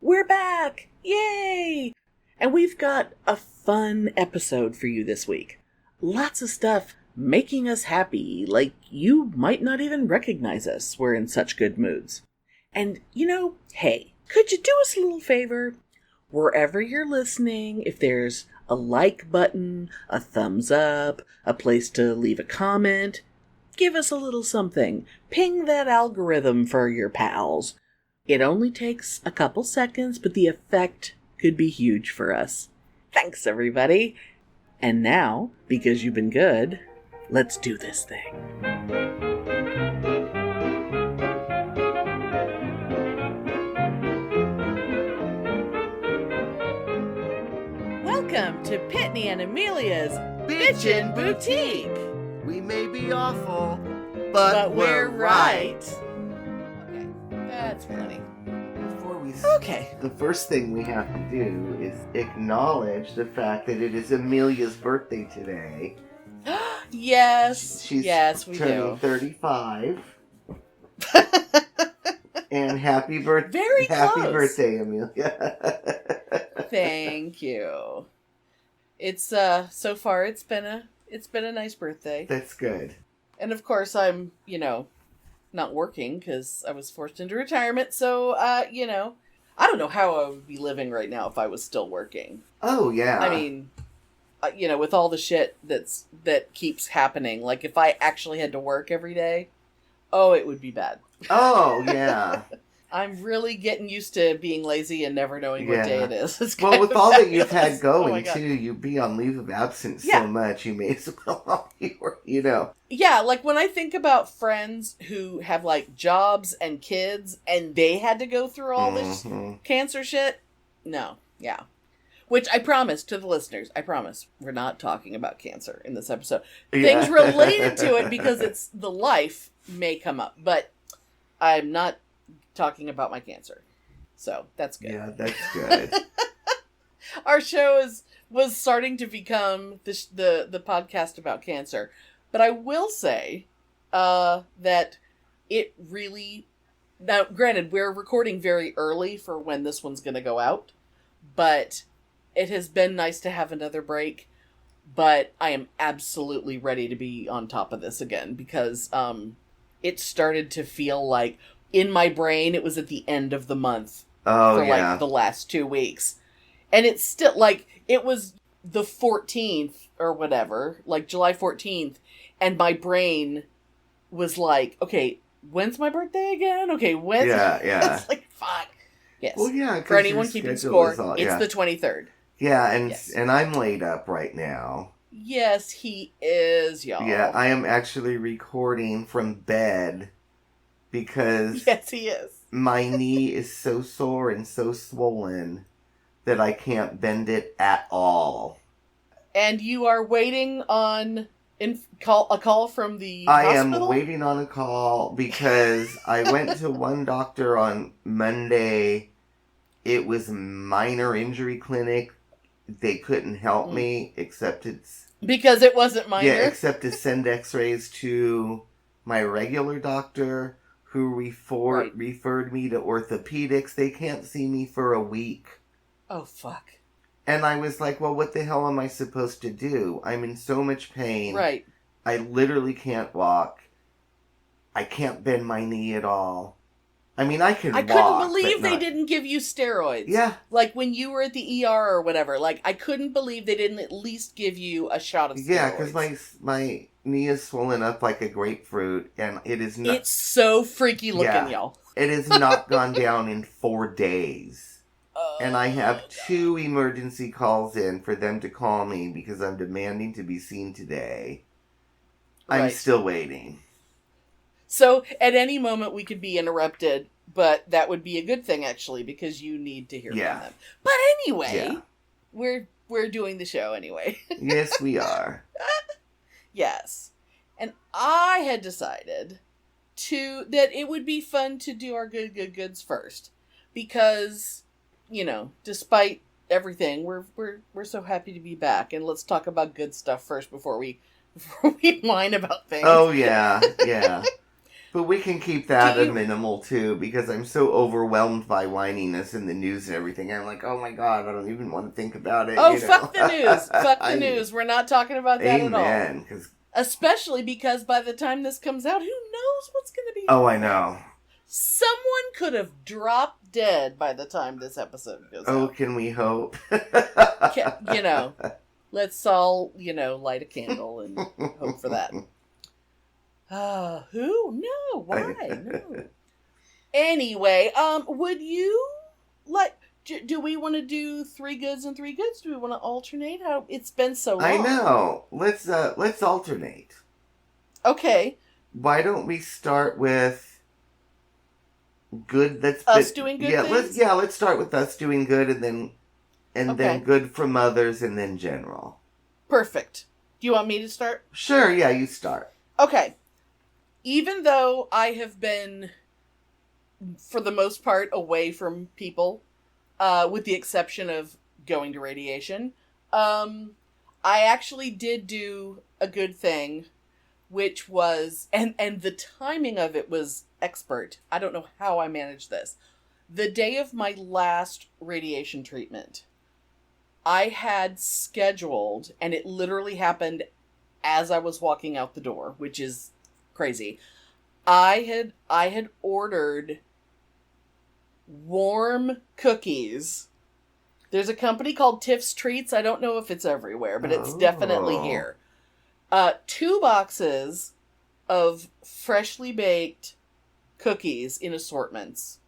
We're back! Yay! And we've got a fun episode for you this week. Lots of stuff making us happy, like you might not even recognize us. We're in such good moods. And, hey, could you do us a little favor? Wherever you're listening, if there's a like button, a thumbs up, a place to leave a comment, give us a little something. Ping that algorithm for your pals. It only takes a couple seconds, but the effect could be huge for us. Thanks, everybody. And now, because you've been good, let's do this thing. Welcome to Pitney and Amelia's Bitchin' Boutique. We may be awful, but we're right. Okay, that's funny. Before we Okay. the first thing we have to do is acknowledge the fact that it is Amelia's birthday today. Yes. She's we turning do. 35. And happy birthday. Very happy close. birthday, Amelia. Thank you. It's so far it's been a nice birthday. That's good. And of course I'm, not working because I was forced into retirement. So, I don't know how I would be living right now if I was still working. Oh, yeah. I mean, with all the shit that keeps happening, like if I actually had to work every day, it would be bad. Oh, yeah. I'm really getting used to being lazy and never knowing what day it is. It's well, with all that you've had Oh going, too, you'd be on leave of absence Yeah. so much, you may as well not be working, Yeah, like when I think about friends who have like jobs and kids and they had to go through all this cancer shit. No, yeah. Which I promise to the listeners, we're not talking about cancer in this episode. Yeah. Things related to it because it's the life may come up, but I'm not talking about my cancer. So that's good. Yeah, that's good. Our show was starting to become the podcast about cancer. But I will say that it really... Now, granted, we're recording very early for when this one's going to go out. But it has been nice to have another break. But I am absolutely ready to be on top of this again. Because it started to feel like, in my brain, it was at the end of the month. For like the last 2 weeks. And it's still, like, it was the 14th or whatever, like July 14th. And my brain was like, okay, when's my birthday again? Okay, when's... Yeah. It's like, fuck. Yes. Well, yeah. For anyone keeping score, it's the 23rd. Yeah, and I'm laid up right now. Yes, he is, y'all. Yeah, I am actually recording from bed because... Yes, he is. My knee is so sore and so swollen that I can't bend it at all. And you are waiting on a call from the I hospital? am waiting on a call because I went to one doctor on Monday. It was a minor injury clinic. They couldn't help me except because it wasn't minor? Yeah, except to send x-rays to my regular doctor who referred me to orthopedics. They can't see me for a week. Oh, fuck. And I was like, well, what the hell am I supposed to do? I'm in so much pain. Right. I literally can't walk. I can't bend my knee at all. I mean, I can walk. I couldn't believe they didn't give you steroids. Yeah. Like, when you were at the ER or whatever, like, I couldn't believe they didn't at least give you a shot of steroids. Yeah, because my knee is swollen up like a grapefruit, and it is not... It's so freaky looking, y'all. It has not gone down in 4 days. And I have 2 emergency calls in for them to call me because I'm demanding to be seen today. I'm still waiting. So, at any moment we could be interrupted, but that would be a good thing, actually, because you need to hear from them. But anyway, we're doing the show anyway. Yes, we are. Yes. And I had decided that it would be fun to do our goods first. Because, despite everything, we're so happy to be back. And let's talk about good stuff first before we whine about things. Oh, yeah. Yeah. But we can keep that a minimal, too, because I'm so overwhelmed by whininess in the news and everything. I'm like, oh my God, I don't even want to think about it. Oh, fuck the news. Fuck the news. We're not talking about that at all. Amen. Especially because by the time this comes out, who knows what's going to be happening. Oh, I know. Someone could have dropped dead by the time this episode goes out. Oh, can we hope? Let's all, light a candle and hope for that. Who? No. Why? No. Anyway, would you like... Do we want to do 3 goods and 3 goods? Do we want to alternate? It's been so long. I know. Let's alternate. Okay. Why don't we start with good? That's us doing good. Things? Let's start with us doing good, and then good from others, and then general. Perfect. Do you want me to start? Sure. Yeah, you start. Okay. Even though I have been, for the most part, away from people. With the exception of going to radiation. I actually did do a good thing, which was, and the timing of it was expert. I don't know how I managed this. The day of my last radiation treatment, I had scheduled, and it literally happened as I was walking out the door, which is crazy. I had ordered warm cookies. There's a company called Tiff's Treats. I don't know if it's everywhere, but it's definitely here. 2 boxes of freshly baked cookies in assortments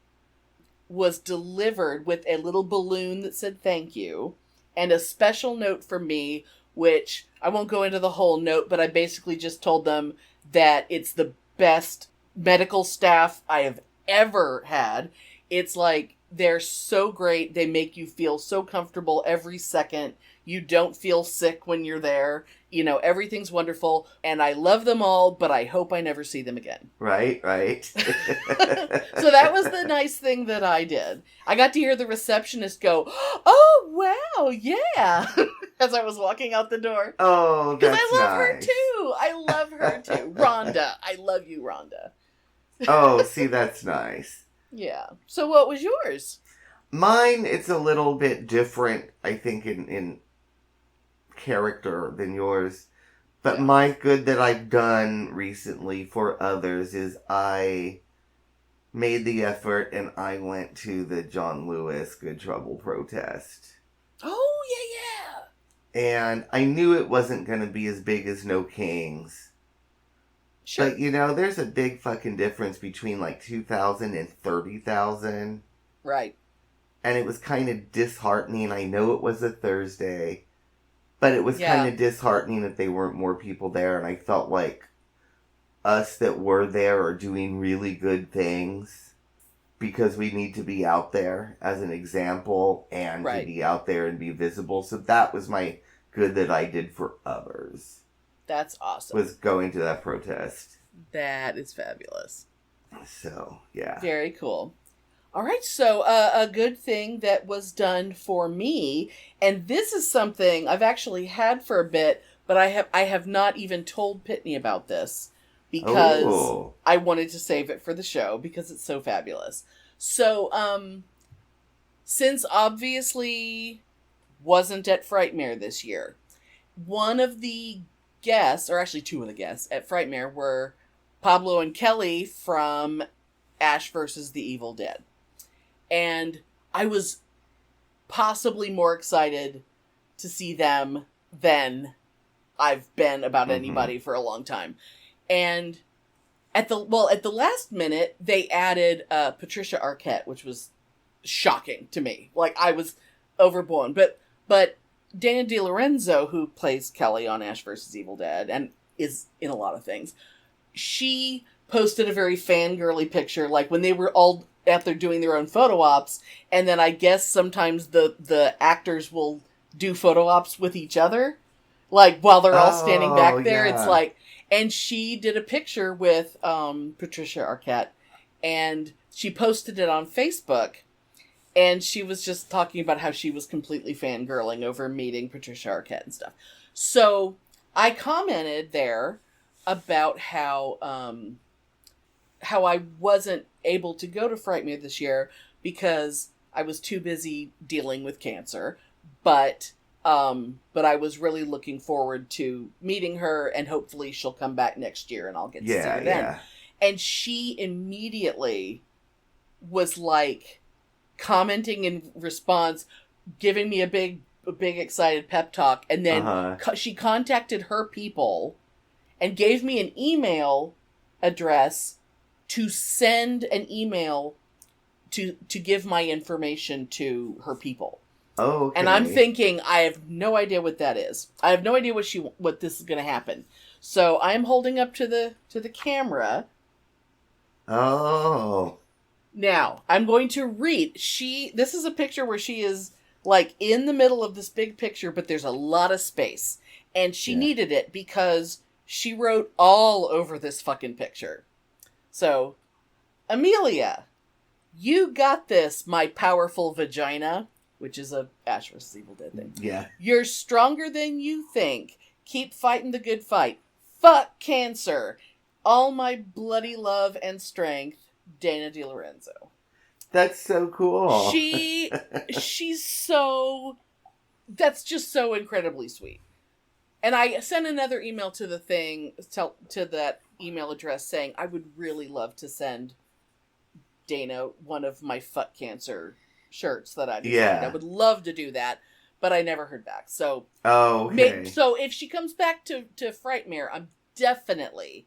was delivered with a little balloon that said thank you and a special note for me, which I won't go into the whole note, but I basically just told them that it's the best medical staff I have ever had. It's like, they're so great. They make you feel so comfortable every second. You don't feel sick when you're there. Everything's wonderful. And I love them all, but I hope I never see them again. Right. So that was the nice thing that I did. I got to hear the receptionist go, oh, wow, yeah, as I was walking out the door. Oh, that's nice. Because I love her too. Rhonda. I love you, Rhonda. Oh, see, that's nice. Yeah. So what was yours? Mine, it's a little bit different, I think, in character than yours. But my good that I've done recently for others is I made the effort and I went to the John Lewis Good Trouble protest. Oh, yeah. And I knew it wasn't going to be as big as No Kings. Sure. But, there's a big fucking difference between, 2,000 and 30,000. Right. And it was kind of disheartening. I know it was a Thursday. But it was kind of disheartening that there weren't more people there. And I felt like us that were there are doing really good things. Because we need to be out there as an example. And to be out there and be visible. So that was my good that I did for others. That's awesome. Was going to that protest. That is fabulous. So, yeah. Very cool. All right, so a good thing that was done for me, and this is something I've actually had for a bit, but I have not even told Pitney about this because I wanted to save it for the show because it's so fabulous. So, since obviously wasn't at Frightmare this year, one of the guests, or actually 2 of the guests at Frightmare were Pablo and Kelly from Ash vs. the Evil Dead. And I was possibly more excited to see them than I've been about anybody for a long time. And at the last minute, they added Patricia Arquette, which was shocking to me. I was overblown. But Dana DiLorenzo, who plays Kelly on Ash vs. Evil Dead and is in a lot of things, she posted a very fangirly picture, when they were all out there doing their own photo ops, and then I guess sometimes the actors will do photo ops with each other, while they're all standing back there. Yeah. It's and she did a picture with Patricia Arquette, and she posted it on Facebook. And she was just talking about how she was completely fangirling over meeting Patricia Arquette and stuff. So I commented there about how I wasn't able to go to Frightmare this year because I was too busy dealing with cancer. But I was really looking forward to meeting her, and hopefully she'll come back next year and I'll get to see her then. Yeah. And she immediately was like commenting in response, giving me a big excited pep talk. And then she contacted her people and gave me an email address to send an email to give my information to her people. Oh, okay. And I'm thinking, I have no idea what that is. I have no idea what this is going to happen. So I'm holding up to the camera. Oh. Now, I'm going to read. This is a picture where she is like in the middle of this big picture, but there's a lot of space. And she needed it because she wrote all over this fucking picture. So, Amelia, you got this, my powerful vagina. Which is a Ash vs. Evil Dead thing. Yeah. You're stronger than you think. Keep fighting the good fight. Fuck cancer. All my bloody love and strength, Dana DiLorenzo. That's so cool. She's so... That's just so incredibly sweet. And I sent another email to the thing, to that email address saying, I would really love to send Dana one of my fuck cancer shirts that I designed. Yeah. I would love to do that, but I never heard back. So, okay. So if she comes back to Frightmare, I'm definitely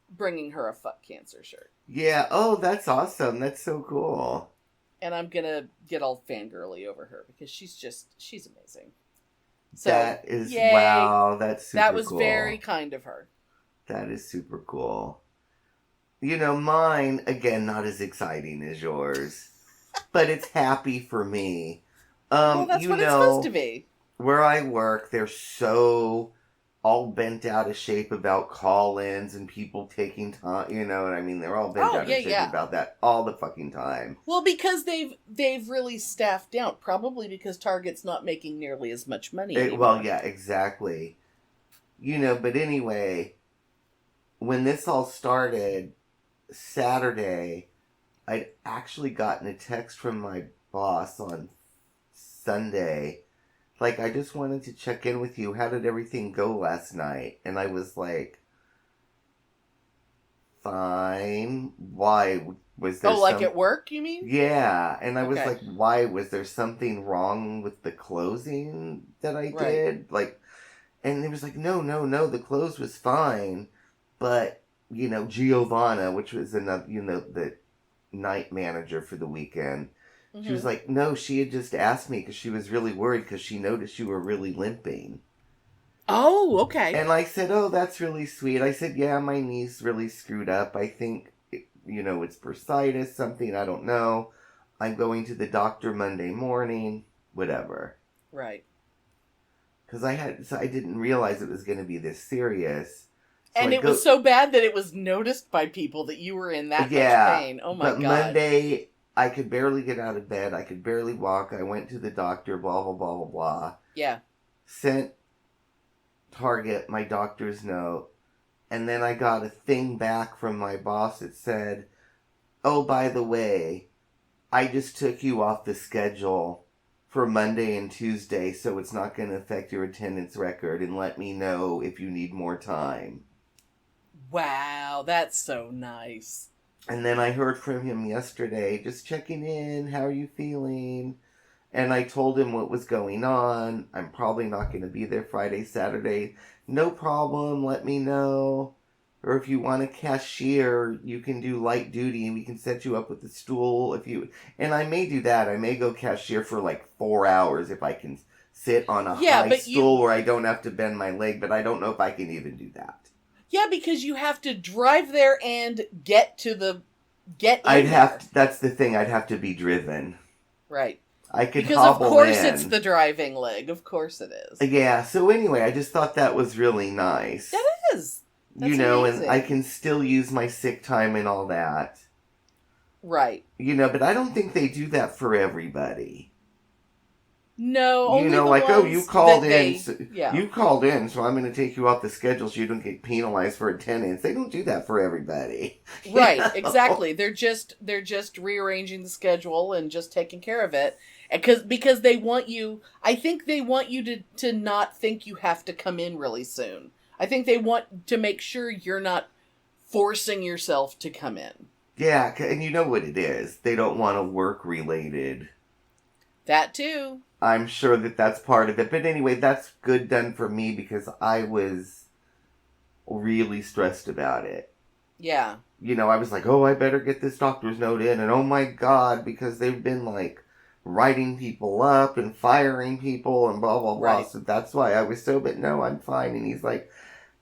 bringing her a fuck cancer shirt. Yeah. Oh, that's awesome. That's so cool. And I'm gonna get all fangirly over her because she's amazing. So that is yay. Wow. That's super cool. That was very kind of her. That is super cool. You know, mine again, not as exciting as yours. But it's happy for me. Well, that's what it's supposed to be. Where I work, they're so all bent out of shape about call-ins and people taking time. You know what I mean? They're all bent out of shape about that all the fucking time. Well, because they've really staffed down. Probably because Target's not making nearly as much money anymore. Well, yeah, exactly. You know, but anyway, when this all started, Saturday... I'd actually gotten a text from my boss on Sunday. Like, I just wanted to check in with you. How did everything go last night? And I was like, fine. Why? Was there like at work, you mean? Yeah. And I was like, why? Was there something wrong with the closing that I did? Like, and he was like, no. The close was fine. But, you know, Giovanna, which was another, you know, the night manager for the weekend. She was like, no, she had just asked me because she was really worried because she noticed you were really limping. Oh, okay. And I said, oh, that's really sweet. I said, yeah, my knee's really screwed up. I think, you know, it's bursitis, something, I don't know. I'm going to the doctor Monday morning, whatever. Right. Because I didn't realize it was going to be this serious. And it was so bad that it was noticed by people that you were in that much pain. Oh my God. But Monday, I could barely get out of bed. I could barely walk. I went to the doctor, blah, blah, blah, blah, blah. Yeah. Sent Target my doctor's note. And then I got a thing back from my boss that said, oh, by the way, I just took you off the schedule for Monday and Tuesday, so it's not going to affect your attendance record, and let me know if you need more time. Wow, that's so nice. And then I heard from him yesterday, just checking in, how are you feeling? And I told him what was going on. I'm probably not going to be there Friday, Saturday. No problem, let me know. Or if you want a cashier, you can do light duty and we can set you up with a stool if you... And I may do that. I may go cashier for like 4 hours if I can sit on a high stool where I don't have to bend my leg, but I don't know if I can even do that. Yeah, because you have to drive there and get in That's the thing. I'd have to be driven. Right. I could because hobble of course in. It's the driving leg. Of course it is. Yeah. So anyway, I just thought that was really nice. That is. That's amazing. And I can still use my sick time and all that. Right. But I don't think they do that for everybody. No, You only know, the like, oh, you ones called that in. they... Yeah. You called in, so I'm going to take you off the schedule so you don't get penalized for attendance. They don't do that for everybody. Right, You know? exactly. They're just rearranging the schedule and just taking care of it. Because they want you, I think they want you to not think you have to come in really soon. I think they want to make sure you're not forcing yourself to come in. Yeah, and you know what it is. They don't want a work-related. That too. I'm sure that that's part of it. But anyway, that's good done for me because I was really stressed about it. Yeah. You know, I was like, oh, I better get this doctor's note in. And oh my God, because they've been like writing people up and firing people and blah, blah, blah. Right. So that's why I was so, but no, I'm fine. And he's like,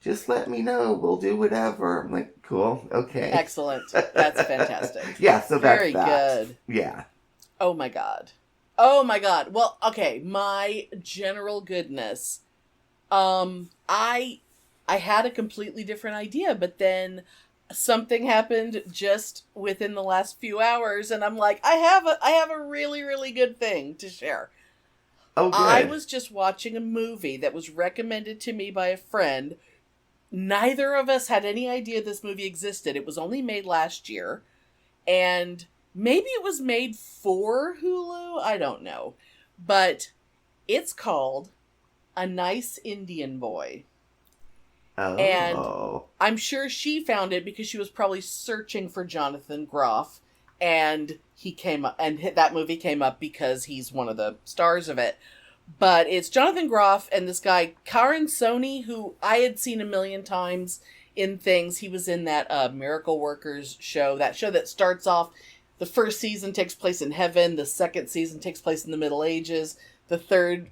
just let me know. We'll do whatever. I'm like, cool. Okay. Excellent. That's fantastic. Yeah, so that's very that. good. Yeah. Oh my God. Oh my God. Well, okay. My general goodness. I had a completely different idea, but then something happened just within the last few hours, and I'm like, I have a really, really good thing to share. Oh, good. I was just watching a movie that was recommended to me by a friend. Neither of us had any idea this movie existed. It was only made last year, and maybe it was made for Hulu. I don't know. But it's called A Nice Indian Boy. Oh. And I'm sure she found it because she was probably searching for Jonathan Groff. And he came up, and that movie came up because he's one of the stars of it. But it's Jonathan Groff and this guy, Karan Soni, who I had seen a million times in things. He was in that Miracle Workers show. That show that starts off, the first season takes place in heaven. The second season takes place in the Middle Ages. The third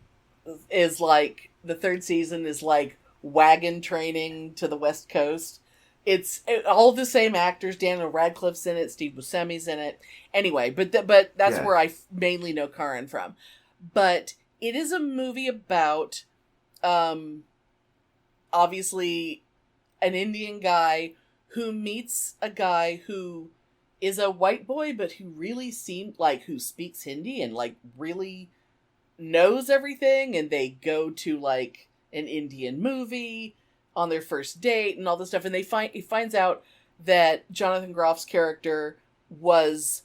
season is like wagon training to the West Coast. It's all the same actors. Daniel Radcliffe's in it. Steve Buscemi's in it. Anyway, but that's where I mainly know Karan from. But it is a movie about, obviously, an Indian guy who meets a guy who is a white boy, but who really seemed like, who speaks Hindi and like really knows everything. And they go to like an Indian movie on their first date and all this stuff. And he finds out that Jonathan Groff's character was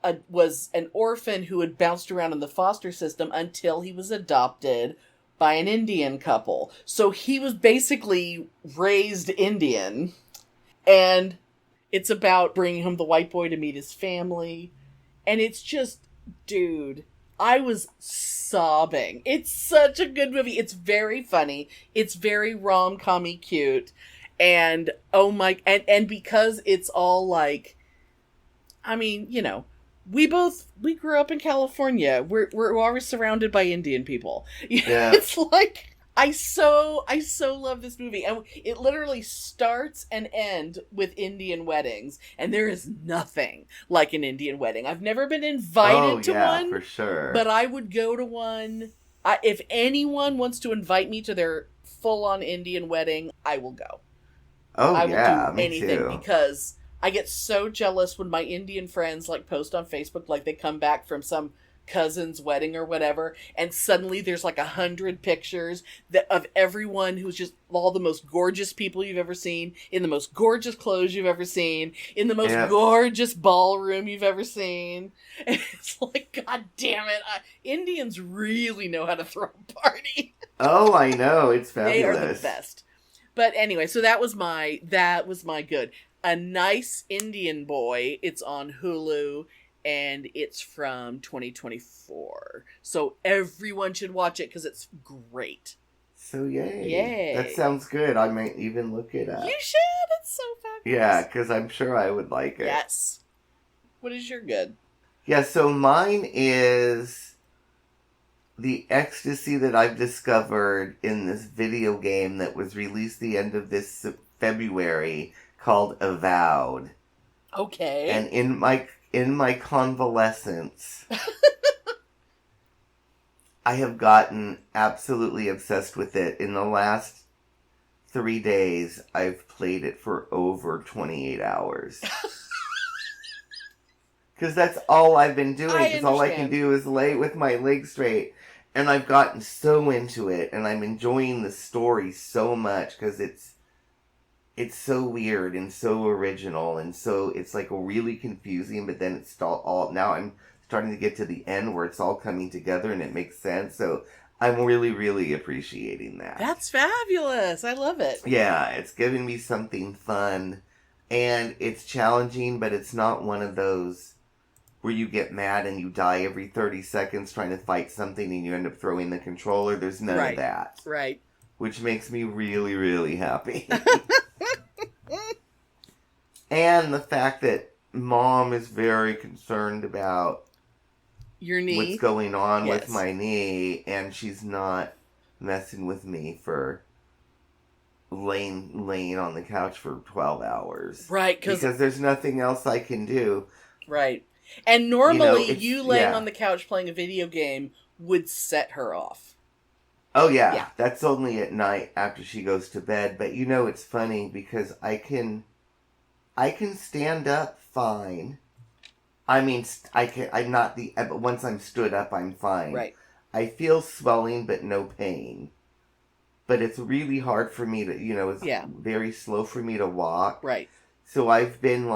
an orphan who had bounced around in the foster system until he was adopted by an Indian couple. So he was basically raised Indian, and it's about bringing home the white boy to meet his family. And it's just, dude, I was sobbing. It's such a good movie. It's very funny. It's very rom-com-y cute. And oh my, and because it's all like, I mean, you know, we grew up in California. We're always surrounded by Indian people. Yeah. It's like, I so love this movie. And it literally starts and ends with Indian weddings. And there is nothing like an Indian wedding. I've never been invited to one. For sure. But I would go to one. If anyone wants to invite me to their full-on Indian wedding, I will go. Oh, I will yeah, do me anything too. Because I get so jealous when my Indian friends like post on Facebook, like they come back from some cousin's wedding or whatever, and suddenly there's like 100 pictures of everyone who's just all the most gorgeous people you've ever seen, in the most gorgeous clothes you've ever seen, in the most gorgeous ballroom you've ever seen. And it's like, God damn it, Indians really know how to throw a party. Oh, I know, it's fabulous. They are the best. But anyway, so that was my good. A Nice Indian Boy. It's on Hulu, and it's from 2024. So everyone should watch it because it's great. So yay. Yay. That sounds good. I might even look it up. You should. It's so fabulous. Yeah, because I'm sure I would like it. Yes. What is your good? Yeah, so mine is the ecstasy that I've discovered in this video game that was released the end of this February called Avowed. Okay. And in my convalescence, I have gotten absolutely obsessed with it. In the last 3 days, I've played it for over 28 hours. Because that's all I've been doing. Because all I can do is lay with my legs straight. And I've gotten so into it, and I'm enjoying the story so much because it's so weird and so original, and so it's like really confusing, but then it's all now I'm starting to get to the end where it's all coming together and it makes sense. So I'm really, really appreciating that. That's fabulous. I love it. Yeah, it's giving me something fun, and it's challenging, but it's not one of those where you get mad and you die every 30 seconds trying to fight something and you end up throwing the controller. There's none of that. Right. Which makes me really, really happy. And the fact that Mom is very concerned about your knee, what's going on with my knee, and she's not messing with me for laying on the couch for 12 hours. Right, because there's nothing else I can do. Right. And normally you laying on the couch playing a video game would set her off. Oh yeah, that's only at night after she goes to bed. But it's funny because I can stand up fine. I mean, I'm not but once I'm stood up, I'm fine. Right. I feel swelling, but no pain. But it's really hard for me to, it's very slow for me to walk. Right. So I've been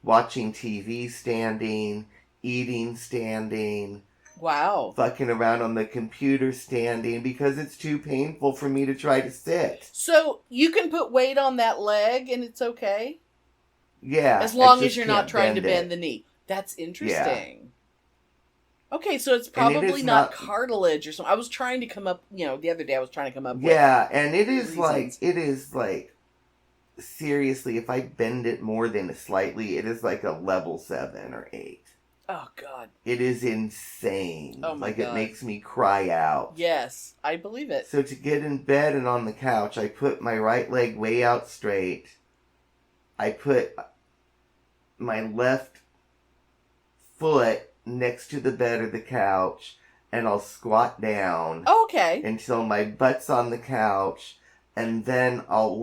watching TV standing, eating standing. Wow. Fucking around on the computer standing because it's too painful for me to try to sit. So you can put weight on that leg and it's okay? Yeah. As long as you're not trying to bend the knee. That's interesting. Yeah. Okay, so it's probably not cartilage or something. I was trying to come up, the other day I was trying to come up with and it is seriously, if I bend it more than slightly, it is like a level 7 or 8. Oh, God. It is insane. Oh, my God. It makes me cry out. Yes, I believe it. So to get in bed and on the couch, I put my right leg way out straight. I put my left foot next to the bed or the couch, and I'll squat down. Oh, okay. Until my butt's on the couch, and then I'll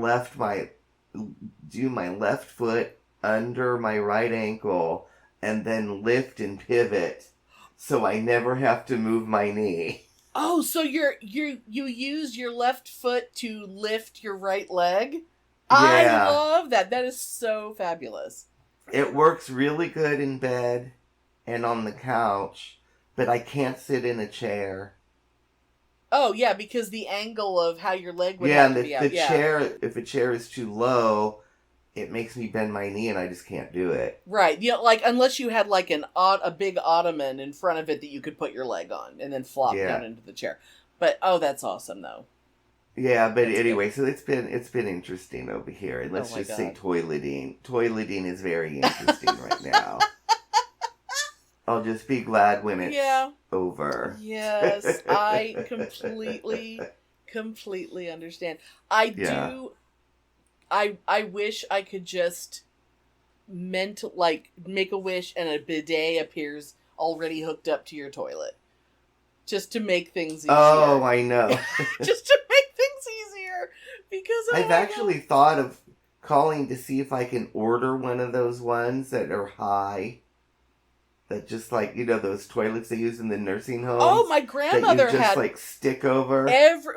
do my left foot under my right ankle, and then lift and pivot, so I never have to move my knee. Oh, so you use your left foot to lift your right leg? Yeah. I love that. That is so fabulous. It works really good in bed and on the couch, but I can't sit in a chair. Oh, yeah, because the angle of how your leg would have to be out. Chair, if a chair is too low, it makes me bend my knee and I just can't do it. Right. Unless you had a big ottoman in front of it that you could put your leg on and then flop down into the chair. But, that's awesome, though. Yeah, but anyway, so it's been interesting over here. And let's just say toileting. Toileting is very interesting right now. I'll just be glad when it's over. Yes, I completely understand. I do. I wish I could just make a wish and a bidet appears already hooked up to your toilet. Just to make things easier. Oh, I know. Just to make things easier. Because I've actually thought of calling to see if I can order one of those ones that are high. That just those toilets they use in the nursing homes. Oh, my grandmother that you just, had stick over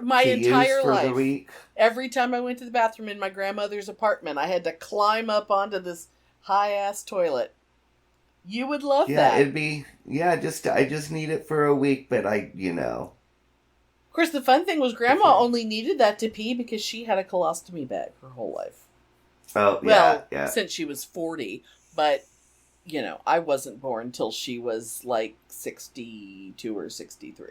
my entire for life. The week. Every time I went to the bathroom in my grandmother's apartment, I had to climb up onto this high ass toilet. You would love that. It'd be I just need it for a week, but Of course, the fun thing was Grandma only needed that to pee because she had a colostomy bag her whole life. Oh, yeah. Since she was 40, but. I wasn't born till she was 62 or 63.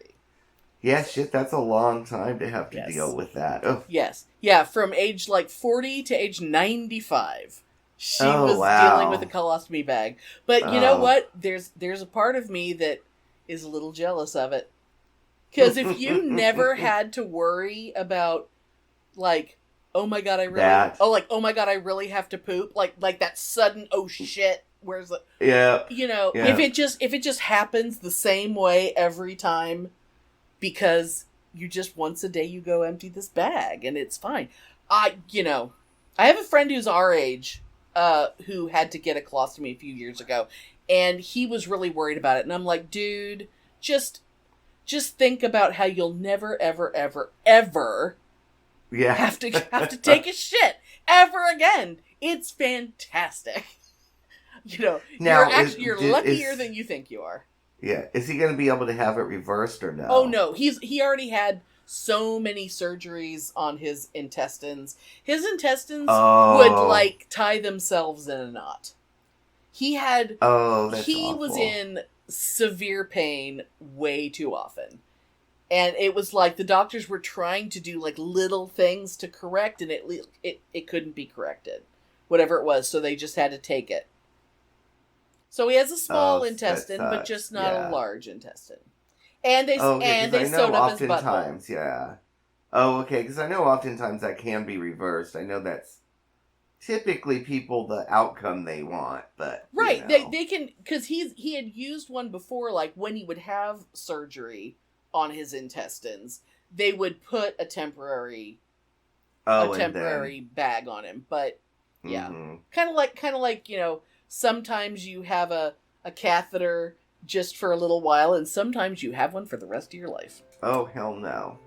Yeah, shit, that's a long time to have to deal with that. Oh. Yes. Yeah, from age 40 to age 95. She was dealing with a colostomy bag. But you know what? There's a part of me that is a little jealous of it. Because if you never had to worry about, oh my god, I really have to poop. Like that sudden, oh shit. Where's the if it just happens the same way every time because you just once a day you go empty this bag and it's fine. I have a friend who's our age who had to get a colostomy a few years ago and he was really worried about it and I'm like, dude, just just think about how you'll never, ever, ever, ever have to take a shit ever again. It's fantastic. Now, you're luckier than you think you are. Yeah. Is he going to be able to have it reversed or no? Oh, no. He already had so many surgeries on his intestines. His intestines would, tie themselves in a knot. He was in severe pain way too often. And it was like the doctors were trying to do, little things to correct, and it couldn't be corrected. Whatever it was, so they just had to take it. So he has a small intestine, but just not a large intestine. And they sewed up his butthole. Yeah. Oh, okay, because I know oftentimes that can be reversed. I know that's typically the outcome they want, but... Right, they can... Because he had used one before, when he would have surgery on his intestines, they would put a temporary bag on him, but... Yeah. Mm-hmm. Kind of like, sometimes you have a catheter just for a little while, and sometimes you have one for the rest of your life. Oh, hell no.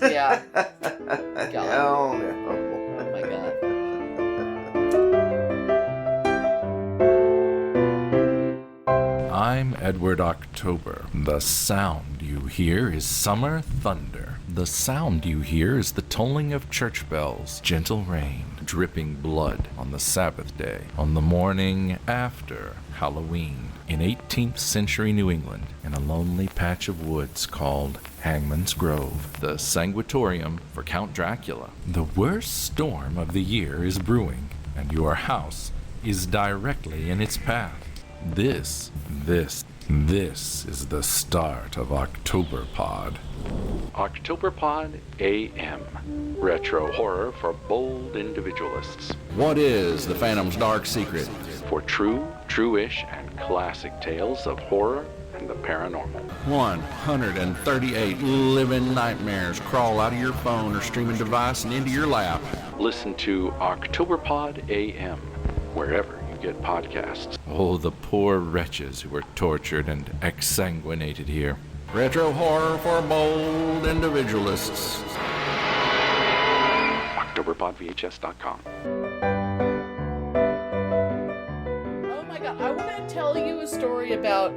Yeah. Hell no. Oh, my God. I'm Edward October. The sound you hear is summer thunder. The sound you hear is the tolling of church bells, gentle rain, dripping blood on the Sabbath day, on the morning after Halloween. In 18th century New England, in a lonely patch of woods called Hangman's Grove, the sanguinarium for Count Dracula. The worst storm of the year is brewing, and your house is directly in its path. This is the start of Octoberpod. Octoberpod AM. Retro horror for bold individualists. What is the Phantom's dark secret? For true-ish, and classic tales of horror and the paranormal. 138 living nightmares crawl out of your phone or streaming device and into your lap. Listen to Octoberpod AM, wherever you get podcasts. Oh, the poor wretches who were tortured and exsanguinated here. Retro horror for bold individualists. OctoberPodVHS.com. Oh my God, I want to tell you a story about...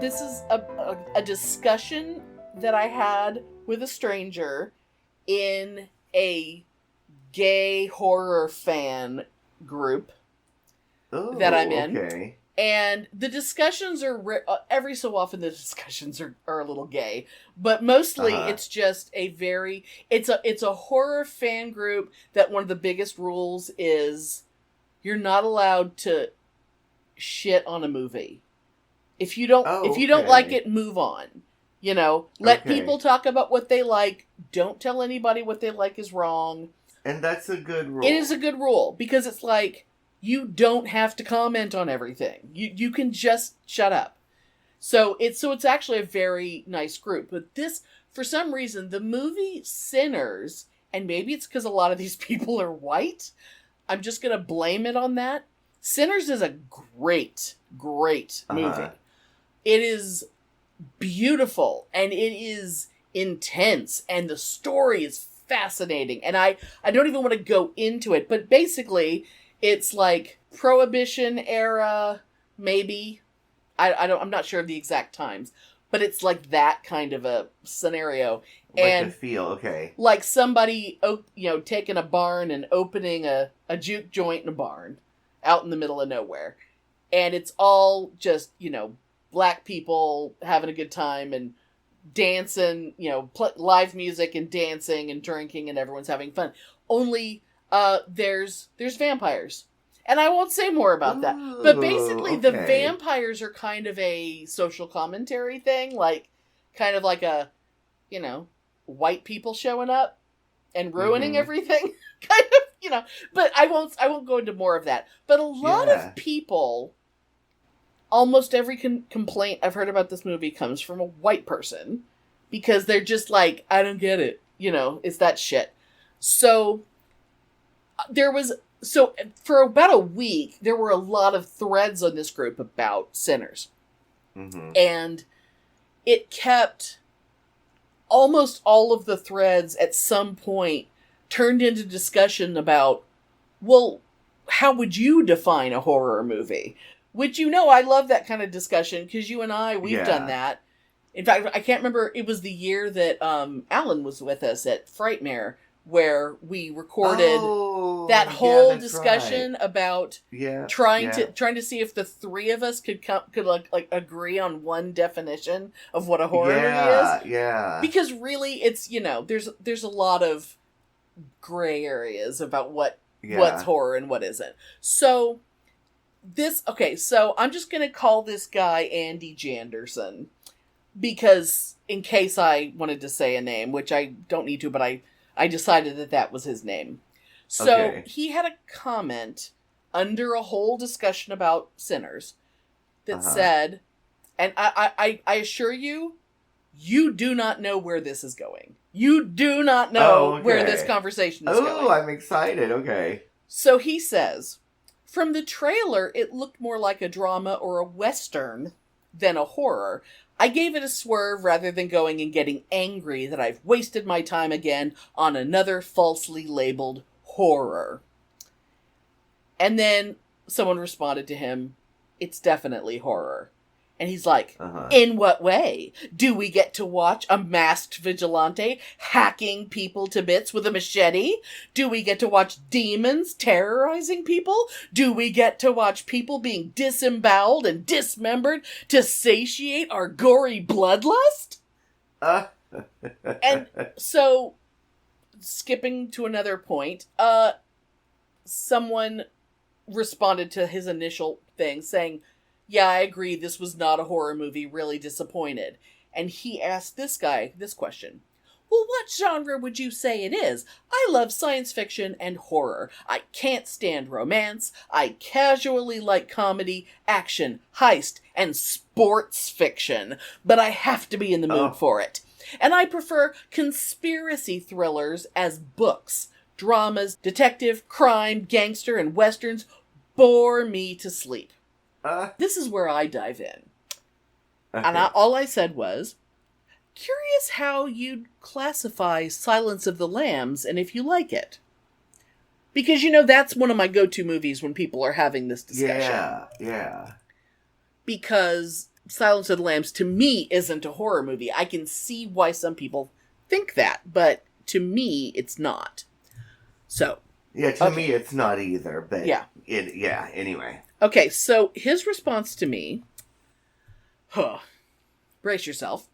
This is a discussion that I had with a stranger in a gay horror fan group that I'm in. Okay. And the discussions are every so often the discussions are a little gay, but mostly it's just it's a horror fan group that one of the biggest rules is you're not allowed to shit on a movie. If you don't like it, move on. Let people talk about what they like. Don't tell anybody what they like is wrong. And that's a good rule. It is a good rule because it's like you don't have to comment on everything. You can just shut up. So it's actually a very nice group. But this, for some reason, the movie Sinners, and maybe it's because a lot of these people are white, I'm just going to blame it on that. Sinners is a great movie. It is beautiful, and it is intense, and the story is fascinating. And I don't even want to go into it, but basically, it's like Prohibition era, maybe. I'm not sure of the exact times, but it's like that kind of a scenario. And feel, okay. Like somebody, taking a barn and opening a juke joint in a barn out in the middle of nowhere. And it's all just, black people having a good time and dancing, live music and dancing and drinking and everyone's having fun. Only there's vampires. And I won't say more about that. But basically the vampires are kind of a social commentary thing, kind of like a, white people showing up and ruining everything. Kind of, but I won't go into more of that. But a lot of people, almost every complaint I've heard about this movie comes from a white person because they're just like, I don't get it. It's that shit. So for about a week, there were a lot of threads on this group about Sinners. Mm-hmm. And it kept almost all of the threads at some point turned into discussion about, well, how would you define a horror movie? Which, I love that kind of discussion, because you and I, we've done that. In fact, I can't remember, it was the year that Alan was with us at Frightmare, where we recorded that whole discussion about trying to see if the three of us could agree on one definition of what a horror movie is. Yeah. Because really, it's, there's a lot of gray areas about what's horror and what isn't. So so I'm just going to call this guy Andy Janderson, because in case I wanted to say a name, which I don't need to, but I decided that was his name. So he had a comment under a whole discussion about Sinners that said, and I assure you, you do not know where this is going. You do not know where this conversation is going. Oh, I'm excited. Okay. So he says, from the trailer, it looked more like a drama or a Western than a horror. I gave it a swerve rather than going and getting angry that I've wasted my time again on another falsely labeled horror. And then someone responded to him, it's definitely horror. And he's like, in what way? Do we get to watch a masked vigilante hacking people to bits with a machete? Do we get to watch demons terrorizing people? Do we get to watch people being disemboweled and dismembered to satiate our gory bloodlust? And so, skipping to another point, someone responded to his initial thing saying, yeah, I agree, this was not a horror movie, really disappointed. And he asked this guy this question. Well, what genre would you say it is? I love science fiction and horror. I can't stand romance. I casually like comedy, action, heist, and sports fiction. But I have to be in the mood for it. And I prefer conspiracy thrillers as books. Dramas, detective, crime, gangster, and westerns bore me to sleep. This is where I dive in. And all I said was, curious how you'd classify Silence of the Lambs and if you like it. Because, that's one of my go-to movies when people are having this discussion. Yeah. Because Silence of the Lambs, to me, isn't a horror movie. I can see why some people think that, but to me, it's not. So. Yeah, to me, it's not either, but anyway. Okay, so his response to me, brace yourself.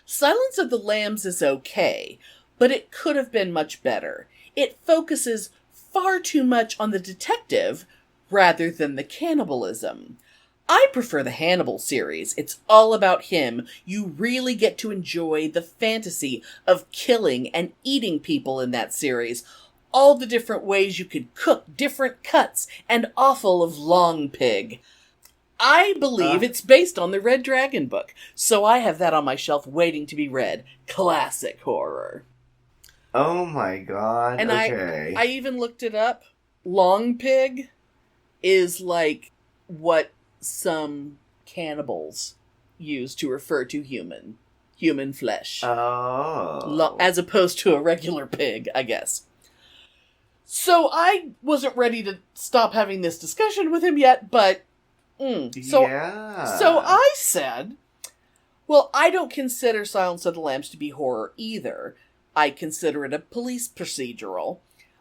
Silence of the Lambs is okay, but it could have been much better. It focuses far too much on the detective rather than the cannibalism. I prefer the Hannibal series. It's all about him. You really get to enjoy the fantasy of killing and eating people in that series. All the different ways you could cook different cuts and offal of Long Pig. I believe it's based on the Red Dragon book, so I have that on my shelf waiting to be read. Classic horror. Oh my god, and okay. I even looked it up. Long Pig is like what some cannibals use to refer to human flesh. Oh. As opposed to a regular pig, I guess. So I wasn't ready to stop having this discussion with him yet, but So I said, well, I don't consider Silence of the Lambs to be horror either. I consider it a police procedural,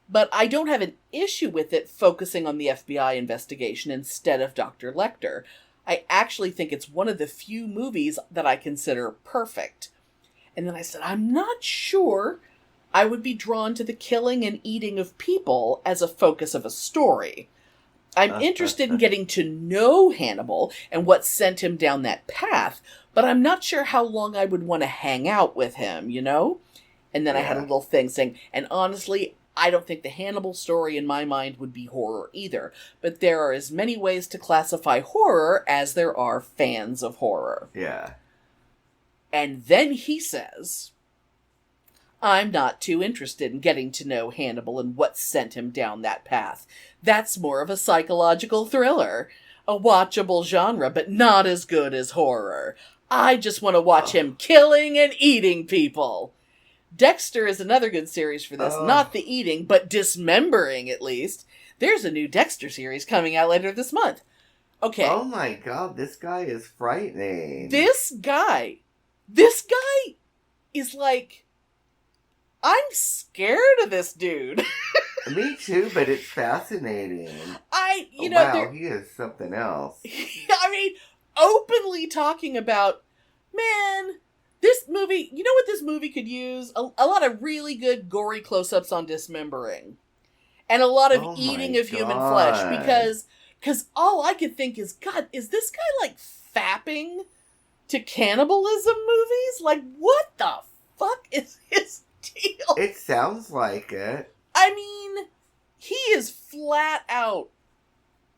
but I don't have an issue with it focusing on the FBI investigation instead of Dr. Lecter. I actually think it's one of the few movies that I consider perfect. And then I said, I'm not sure I would be drawn to the killing and eating of people as a focus of a story. I'm interested in getting to know Hannibal and what sent him down that path, but I'm not sure how long I would want to hang out with him, And then I had a little thing saying, and honestly, I don't think the Hannibal story in my mind would be horror either, but there are as many ways to classify horror as there are fans of horror. Yeah. And then he says, I'm not too interested in getting to know Hannibal and what sent him down that path. That's more of a psychological thriller. A watchable genre, but not as good as horror. I just want to watch him killing and eating people. Dexter is another good series for this. Not the eating, but dismembering, at least. There's a new Dexter series coming out later this month. Okay. Oh my god, this guy is frightening. This guy is like, I'm scared of this dude. Me too, but it's fascinating. He is something else. I mean, openly talking about, man, this movie, you know what this movie could use? A lot of really good gory close-ups on dismembering. And a lot of eating of human flesh. Because all I could think is, God, is this guy like fapping to cannibalism movies? Like, what the fuck is his deal? It sounds like it. I mean, he is flat out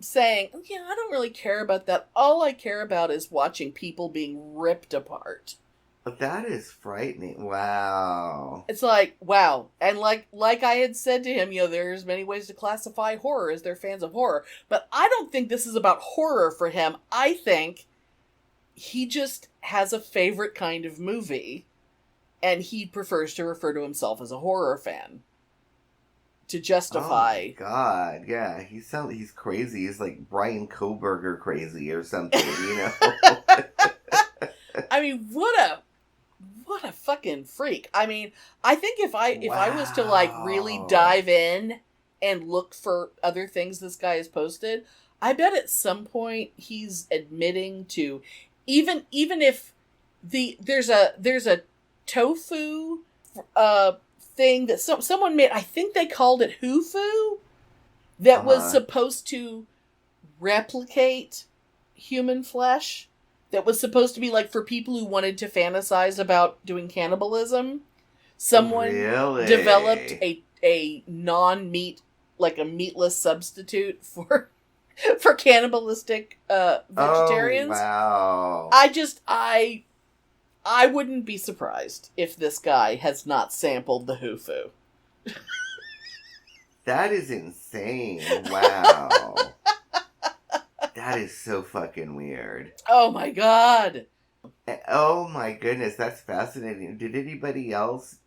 saying, yeah, I don't really care about that. All I care about is watching people being ripped apart. That is frightening. Wow. It's like, wow. And like I had said to him, there's many ways to classify horror as they're fans of horror. But I don't think this is about horror for him. I think he just has a favorite kind of movie. And he prefers to refer to himself as a horror fan. To justify. Oh my god, yeah. He's crazy. He's like Brian Koberger crazy or something, I mean, what a fucking freak. I mean, I think if I was to like really dive in and look for other things this guy has posted, I bet at some point he's admitting to even if there's a tofu thing that someone made, I think they called it Hufu, that was supposed to replicate human flesh. That was supposed to be like for people who wanted to fantasize about doing cannibalism. Someone developed a non-meat, like a meatless substitute for cannibalistic vegetarians. Oh, wow. I wouldn't be surprised if this guy has not sampled the Hufu. That is insane. Wow. That is so fucking weird. Oh my god. Oh my goodness, that's fascinating. Did anybody else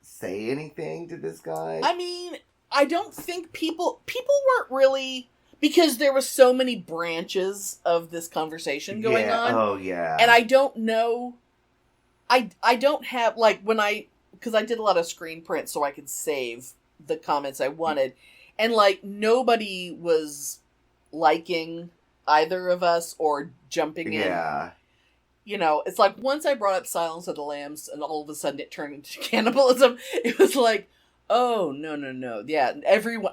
say anything to this guy? I mean, I don't think people weren't really, because there was so many branches of this conversation going on. Oh yeah. And I don't know, I don't have, like, because I did a lot of screen print so I could save the comments I wanted. And like, nobody was liking either of us or jumping in. Yeah. It's like once I brought up Silence of the Lambs and all of a sudden it turned into cannibalism, it was like, oh, no. Yeah,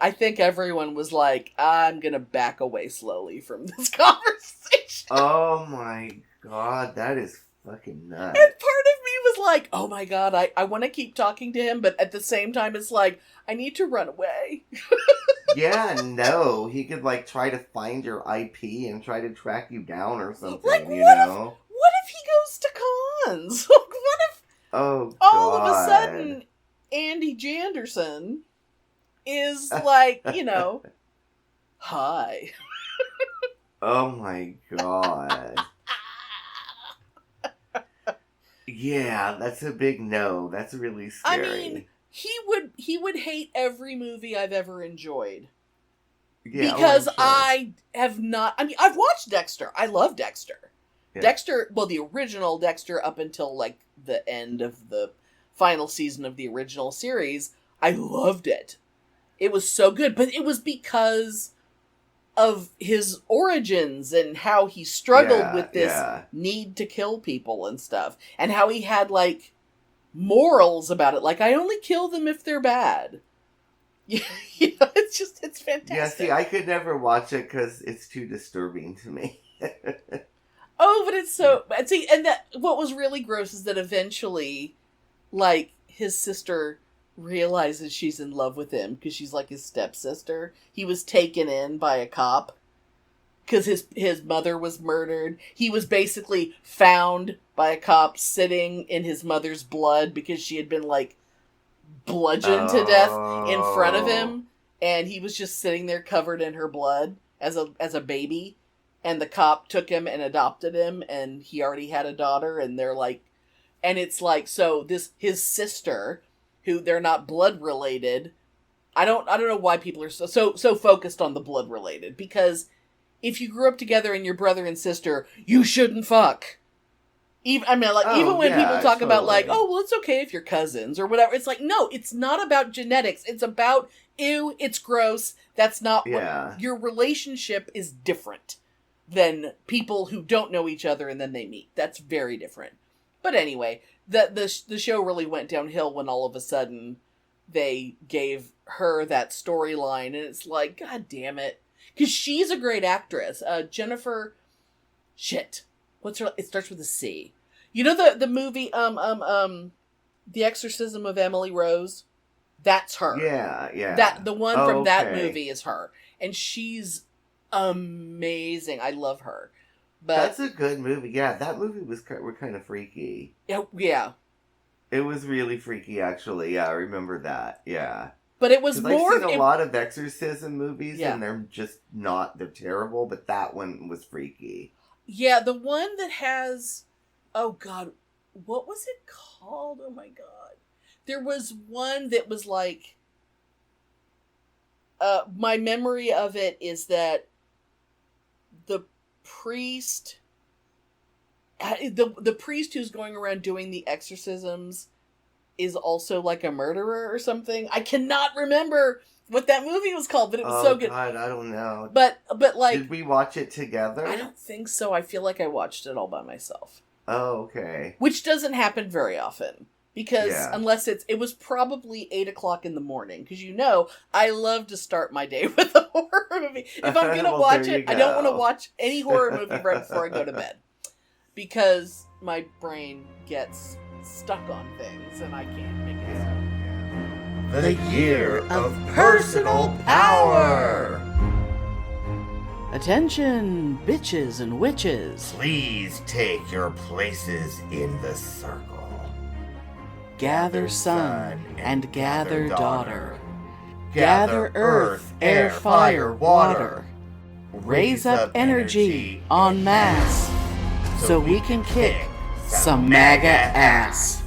I think everyone was like, I'm gonna back away slowly from this conversation. Oh my god, that is fucking nuts. And part of me was like, oh my god, I want to keep talking to him, but at the same time it's like, I need to run away. Yeah, no. He could, like, try to find your IP and try to track you down or something, like, you know? What if he goes to cons? What if all of a sudden Andy Janderson is like, hi. Oh my god. Yeah, that's a big no. That's really scary. I mean, he would hate every movie I've ever enjoyed. Yeah, because sure. I have not... I mean, I've watched Dexter. I love Dexter. Yeah. Dexter, well, the original Dexter up until, like, the end of the final season of the original series, I loved it. It was so good, but it was because of his origins and how he struggled with this need to kill people and stuff. And how he had, like, morals about it. Like, I only kill them if they're bad. It's fantastic. Yeah, see, I could never watch it because it's too disturbing to me. Oh, but it's so... See, and that what was really gross is that eventually, like, his sister realizes she's in love with him because she's like his stepsister. He was taken in by a cop because his mother was murdered. He was basically found by a cop sitting in his mother's blood because she had been, like, bludgeoned to death in front of him, and he was just sitting there covered in her blood as a baby. and the cop took him and adopted him, and he already had a daughter, and they're like, and it's like, so his sister, who they're not blood related. I don't know why people are so focused on the blood related, because if you grew up together and you're brother and sister, you shouldn't fuck. Even when people talk about like, oh, well, it's okay if you're cousins or whatever. It's like, no, it's not about genetics. It's about, ew, it's gross. That's not what your relationship is different than people who don't know each other and then they meet. That's very different. But anyway, the show really went downhill when all of a sudden they gave her that storyline, and it's like, God damn it. Because she's a great actress. Jennifer, what's her, it starts with a C. You know the movie, The Exorcism of Emily Rose? That's her. Yeah. The one from that movie is her. And she's amazing. I love her. But that's a good movie. Yeah, that movie were kind of freaky. Yeah. It was really freaky, actually. Yeah, I remember that. Yeah. But it was more... I've seen a lot of exorcism movies, and they're just not... They're terrible, but that one was freaky. Yeah, the one that has... Oh, God. What was it called? Oh, my God. There was one that was like... my memory of it is that the priest... The priest who's going around doing the exorcisms is also like a murderer or something. I cannot remember what that movie was called, but it was so good. God, I don't know. But like... Did we watch it together? I don't think so. I feel like I watched it all by myself. Oh, okay. Which doesn't happen very often. Because unless it was probably 8 o'clock in the morning. Because I love to start my day with a horror movie. If I'm going to watch it, I don't want to watch any horror movie right before I go to bed. Because my brain gets stuck on things and I can't make it. The year of personal power. Attention, bitches and witches. Please take your places in the circle. Gather son and gather daughter. Gather earth, air, fire, water. Raise up energy en masse so we can kick some MAGA ass.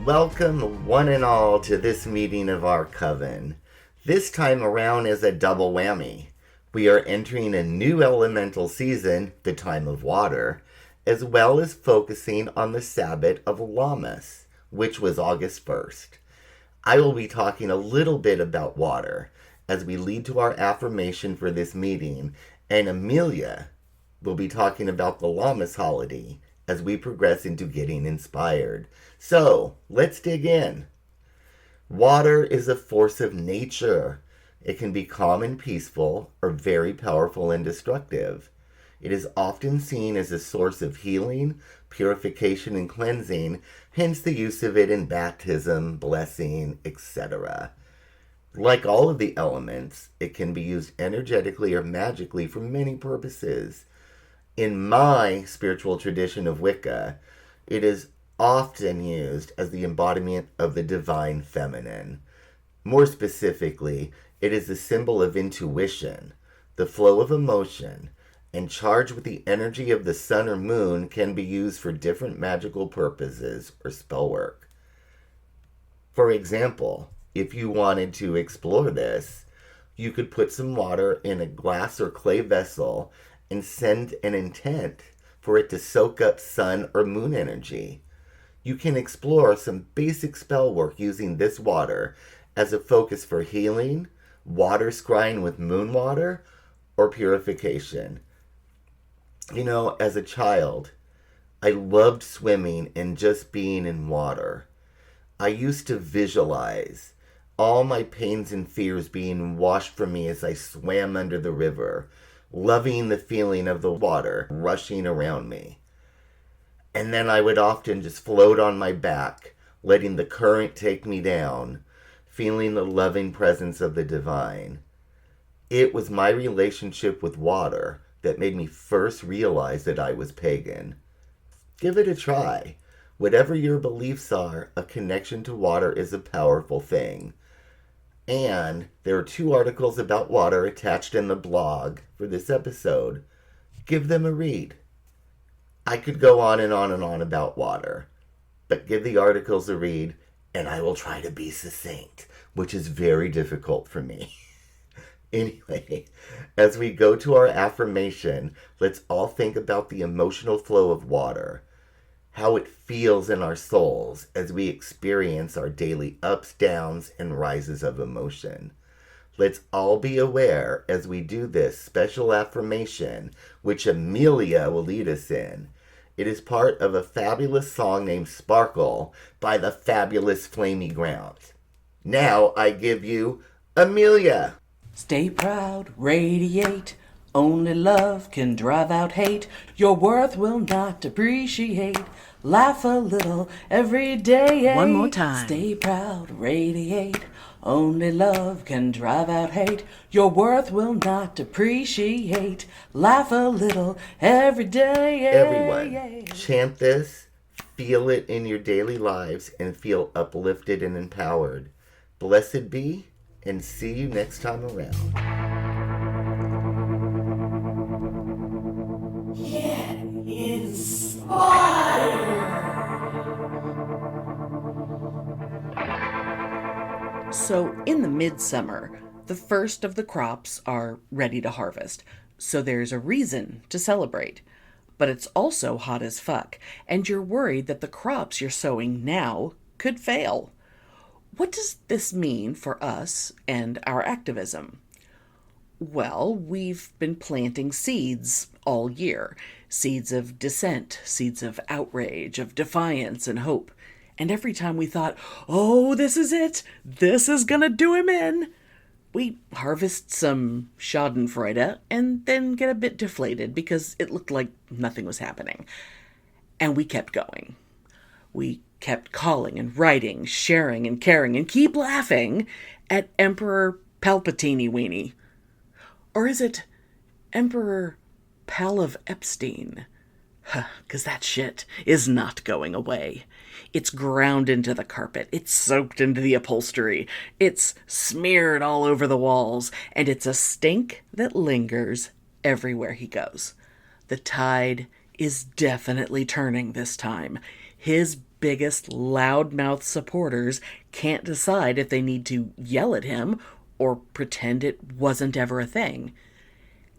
Welcome one and all to this meeting of our Coven. This time around is a double whammy. We are entering a new elemental season, the time of water, as well as focusing on the Sabbath of Lammas, which was August 1st. I will be talking a little bit about water as we lead to our affirmation for this meeting, and Amelia will be talking about the Lammas holiday as we progress into getting inspired. So, let's dig in. Water is a force of nature. It can be calm and peaceful, or very powerful and destructive. It is often seen as a source of healing, purification, and cleansing, hence the use of it in baptism, blessing, etc. Like all of the elements, it can be used energetically or magically for many purposes. In my spiritual tradition of Wicca, it is often used as the embodiment of the divine feminine. More specifically, it is a symbol of intuition, the flow of emotion, and charged with the energy of the sun or moon can be used for different magical purposes or spell work. For example, if you wanted to explore this, you could put some water in a glass or clay vessel and send an intent for it to soak up sun or moon energy. You can explore some basic spell work using this water as a focus for healing, water scrying with moon water, or purification. As a child, I loved swimming and just being in water. I used to visualize all my pains and fears being washed from me as I swam under the river, loving the feeling of the water rushing around me. And then I would often just float on my back, letting the current take me down, feeling the loving presence of the divine. It was my relationship with water that made me first realize that I was pagan. Give it a try. Whatever your beliefs are, a connection to water is a powerful thing. And there are 2 articles about water attached in the blog for this episode. Give them a read. I could go on and on and on about water, but give the articles a read, and I will try to be succinct, which is very difficult for me. Anyway, as we go to our affirmation, let's all think about the emotional flow of water, how it feels in our souls as we experience our daily ups, downs, and rises of emotion. Let's all be aware as we do this special affirmation, which Amelia will lead us in. It is part of a fabulous song named Sparkle by the fabulous Flamey Ground. Now I give you Amelia. Stay proud, radiate. Only love can drive out hate. Your worth will not depreciate. Laugh a little every day. One more time. Stay proud, radiate. Only love can drive out hate. Your worth will not depreciate. Laugh a little every day. Everyone, chant this, feel it in your daily lives, and feel uplifted and empowered. Blessed be, and see you next time around. So, in the midsummer, the first of the crops are ready to harvest, so there's a reason to celebrate. But it's also hot as fuck, and you're worried that the crops you're sowing now could fail. What does this mean for us and our activism? Well, we've been planting seeds all year. Seeds of dissent, seeds of outrage, of defiance and hope. And every time we thought, oh, this is it, this is gonna do him in, we harvest some schadenfreude and then get a bit deflated because it looked like nothing was happening. And we kept going. We kept calling and writing, sharing and caring, and keep laughing at Emperor Palpatine Weenie. Or is it Emperor Pal of Epstein? 'Cause that shit is not going away. It's ground into the carpet. It's soaked into the upholstery. It's smeared all over the walls. And it's a stink that lingers everywhere he goes. The tide is definitely turning this time. His biggest loudmouth supporters can't decide if they need to yell at him or pretend it wasn't ever a thing.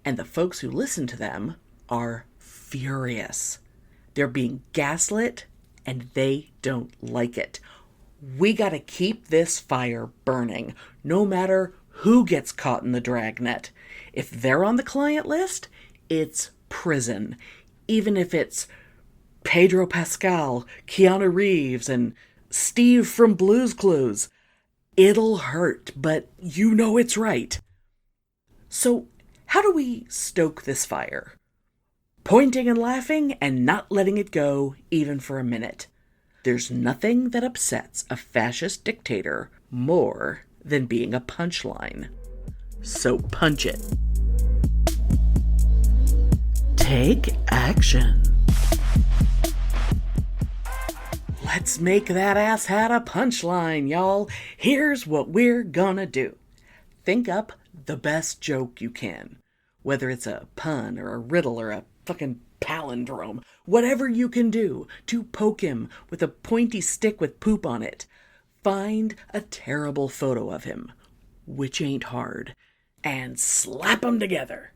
And the folks who listen to them are furious. They're being gaslit, and they don't like it. We gotta keep this fire burning, no matter who gets caught in the dragnet. If they're on the client list, it's prison. Even if it's Pedro Pascal, Keanu Reeves, and Steve from Blue's Clues. It'll hurt, but you know it's right. So, how do we stoke this fire? Pointing and laughing and not letting it go even for a minute. There's nothing that upsets a fascist dictator more than being a punchline. So punch it. Take action. Let's make that asshat a punchline, y'all. Here's what we're gonna do. Think up the best joke you can. Whether it's a pun or a riddle or a fucking palindrome. Whatever you can do to poke him with a pointy stick with poop on it. Find a terrible photo of him, which ain't hard, and slap them together.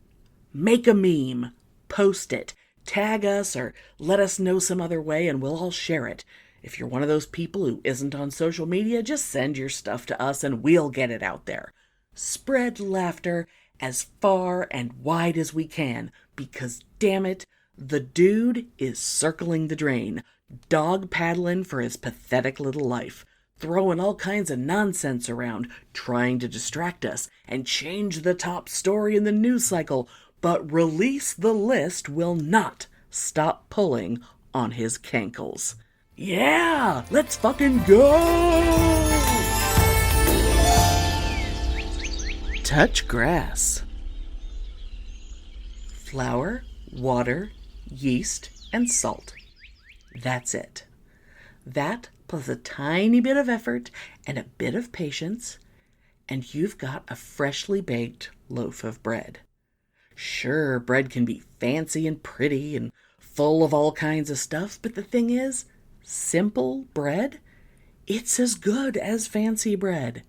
Make a meme. Post it. Tag us or let us know some other way and we'll all share it. If you're one of those people who isn't on social media, just send your stuff to us and we'll get it out there. Spread laughter as far and wide as we can, because damn it, the dude is circling the drain, dog paddling for his pathetic little life, throwing all kinds of nonsense around, trying to distract us and change the top story in the news cycle, but Release the List will not stop pulling on his cankles. Yeah, let's fucking go! Touch grass. Flour, water, yeast, and salt. That's it. That plus a tiny bit of effort and a bit of patience, and you've got a freshly baked loaf of bread. Sure, bread can be fancy and pretty and full of all kinds of stuff, but the thing is, simple bread, it's as good as fancy bread.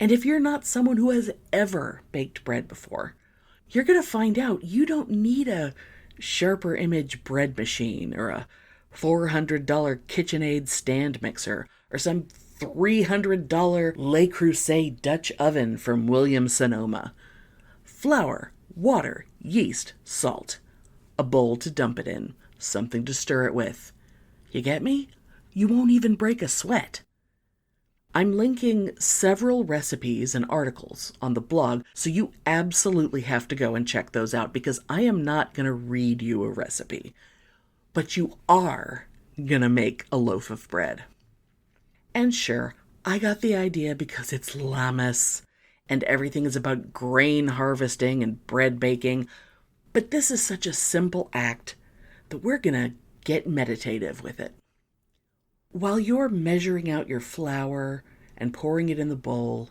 And if you're not someone who has ever baked bread before, you're going to find out you don't need a Sharper Image bread machine or a $400 KitchenAid stand mixer or some $300 Le Creuset Dutch oven from Williams-Sonoma. Flour, water, yeast, salt, a bowl to dump it in, something to stir it with. You get me? You won't even break a sweat. I'm linking several recipes and articles on the blog, so you absolutely have to go and check those out because I am not going to read you a recipe. But you are going to make a loaf of bread. And sure, I got the idea because it's Lammas, and everything is about grain harvesting and bread baking, but this is such a simple act that we're going to get meditative with it. While you're measuring out your flour and pouring it in the bowl,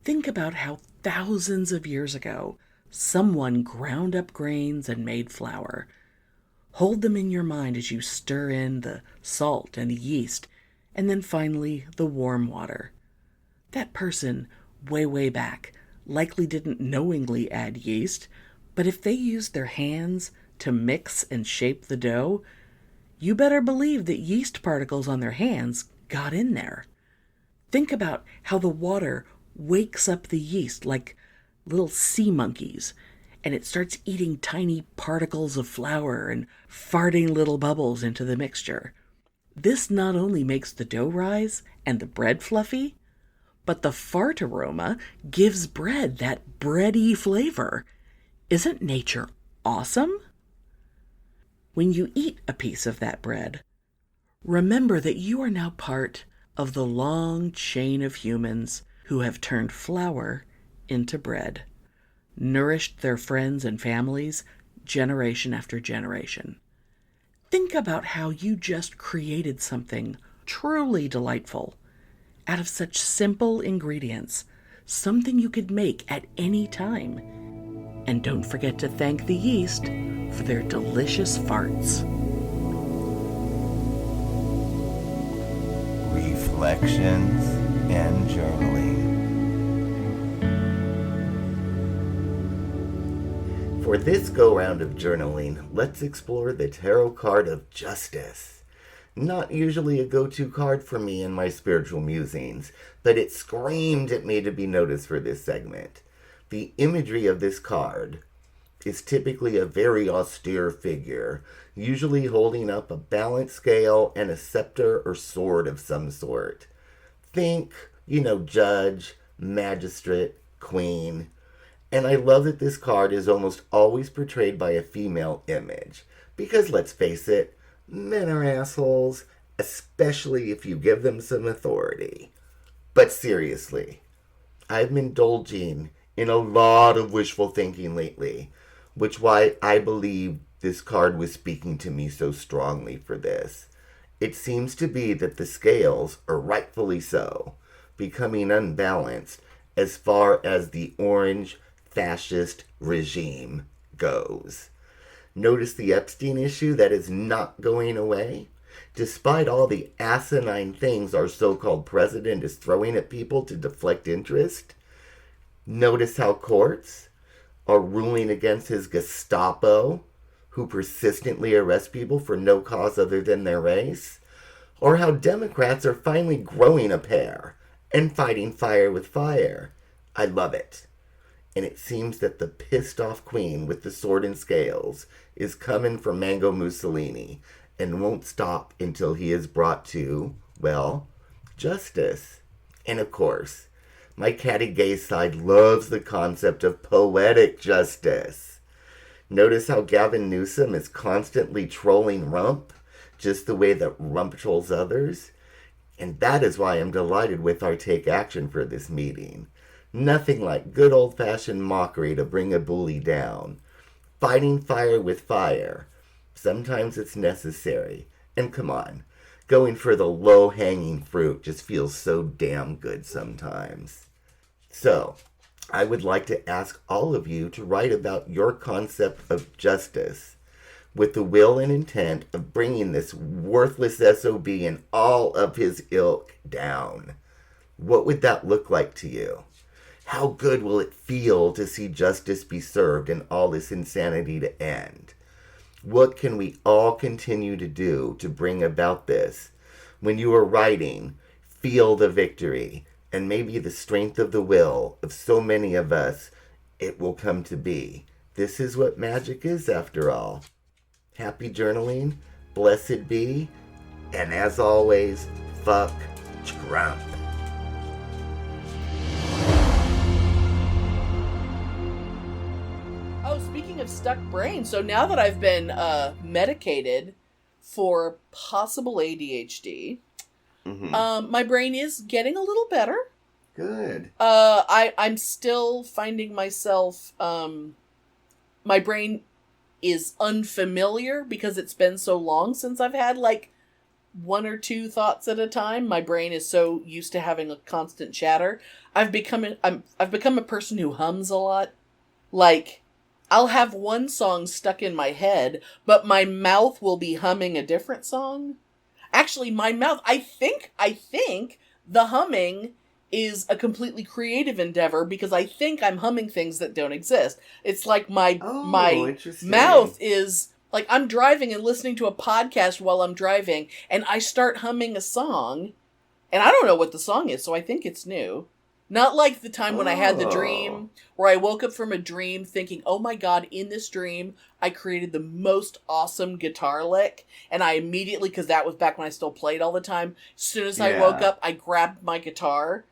think about how thousands of years ago someone ground up grains and made flour. Hold them in your mind as you stir in the salt and the yeast, and then finally the warm water. That person, way back, likely didn't knowingly add yeast, but if they used their hands to mix and shape the dough, you better believe that yeast particles on their hands got in there. Think about how the water wakes up the yeast like little sea monkeys, and it starts eating tiny particles of flour and farting little bubbles into the mixture. This not only makes the dough rise and the bread fluffy, but the fart aroma gives bread that bready flavor. Isn't nature awesome? When you eat a piece of that bread, remember that you are now part of the long chain of humans who have turned flour into bread, nourished their friends and families generation after generation. Think about how you just created something truly delightful out of such simple ingredients, something you could make at any time. And don't forget to thank the yeast for their delicious farts. Reflections and journaling. For this go-round of journaling, let's explore the tarot card of Justice. Not usually a go-to card for me in my spiritual musings, but it screamed at me to be noticed for this segment. The imagery of this card is typically a very austere figure, usually holding up a balance scale and a scepter or sword of some sort. Think, judge, magistrate, queen. And I love that this card is almost always portrayed by a female image. Because let's face it, men are assholes, especially if you give them some authority. But seriously, I've been indulging in a lot of wishful thinking lately, which why I believe this card was speaking to me so strongly for this. It seems to be that the scales are rightfully so, becoming unbalanced as far as the orange fascist regime goes. Notice the Epstein issue that is not going away? Despite all the asinine things our so-called president is throwing at people to deflect interest, notice how courts are ruling against his Gestapo, who persistently arrest people for no cause other than their race, or how Democrats are finally growing a pair and fighting fire with fire. I love it. And it seems that the pissed-off queen with the sword and scales is coming for Mango Mussolini and won't stop until he is brought to, well, justice. And of course, my catty gay side loves the concept of poetic justice. Notice how Gavin Newsom is constantly trolling Rump, just the way that Rump trolls others? And that is why I'm delighted with our take action for this meeting. Nothing like good old-fashioned mockery to bring a bully down. Fighting fire with fire. Sometimes it's necessary. And come on, going for the low-hanging fruit just feels so damn good sometimes. So, I would like to ask all of you to write about your concept of justice with the will and intent of bringing this worthless SOB and all of his ilk down. What would that look like to you? How good will it feel to see justice be served and all this insanity to end? What can we all continue to do to bring about this? When you are writing, feel the victory and maybe the strength of the will of so many of us, it will come to be. This is what magic is after all. Happy journaling, blessed be, and as always, fuck Trump. Oh, speaking of stuck brain, so now that I've been medicated for possible ADHD, my brain is getting a little better. Good. I'm still finding myself, my brain is unfamiliar because it's been so long since I've had like one or two thoughts at a time. My brain is so used to having a constant chatter. I've become a person who hums a lot. Like, I'll have one song stuck in my head, but my mouth will be humming a different song. Actually, my mouth, I think the humming is a completely creative endeavor because I think I'm humming things that don't exist. It's like my mouth is like I'm driving and listening to a podcast while I'm driving and I start humming a song and I don't know what the song is, so I think it's new. Not like the time when I had the dream where I woke up from a dream thinking, oh my God, in this dream, I created the most awesome guitar lick. And I immediately, because that was back when I still played all the time, as soon as I woke up, I grabbed my guitar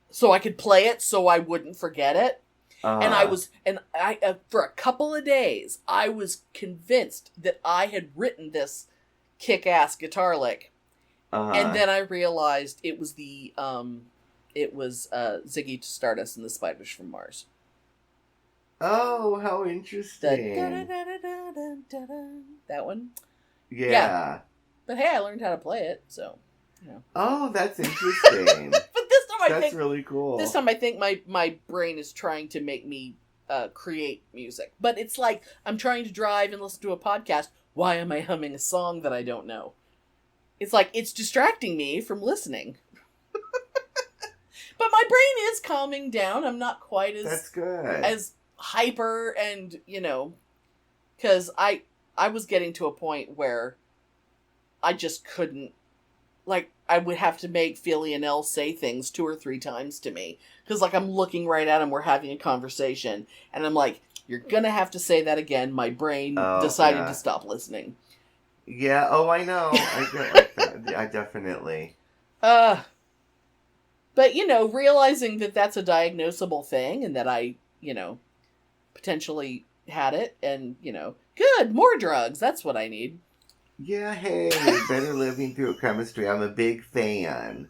so I could play it so I wouldn't forget it. And I for a couple of days, I was convinced that I had written this kick-ass guitar lick. And then I realized it was Ziggy Stardust and the Spiders from Mars. Oh, how interesting. That one? Yeah. But hey, I learned how to play it, so, you know. Oh, that's interesting. But this time that's really cool. This time I think my brain is trying to make me create music. But it's like, I'm trying to drive and listen to a podcast. Why am I humming a song that I don't know? It's like, it's distracting me from listening. But my brain is calming down. I'm not quite as hyper and, you know, because I was getting to a point where I just couldn't, like, I would have to make Philly and Elle say things 2 or 3 times to me. Because, like, I'm looking right at him, we're having a conversation, and I'm like, you're gonna have to say that again. My brain decided to stop listening. Yeah, I know. I definitely. But, you know, realizing that that's a diagnosable thing and that I, you know, potentially had it and, you know, good, more drugs. That's what I need. Yeah, hey, Better Living Through Chemistry. I'm a big fan.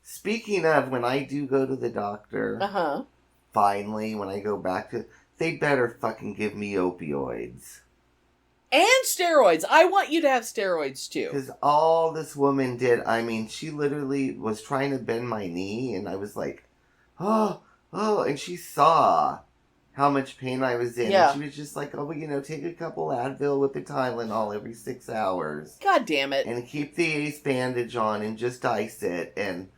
Speaking of, when I do go to the doctor, finally, when I go back to, they better fucking give me opioids. And steroids. I want you to have steroids, too. Because all this woman did, I mean, she literally was trying to bend my knee, and I was like, oh, and she saw how much pain I was in. Yeah. And she was just like, oh, well, you know, take a couple Advil with the Tylenol every 6 hours. God damn it. And keep the ace bandage on and just ice it, and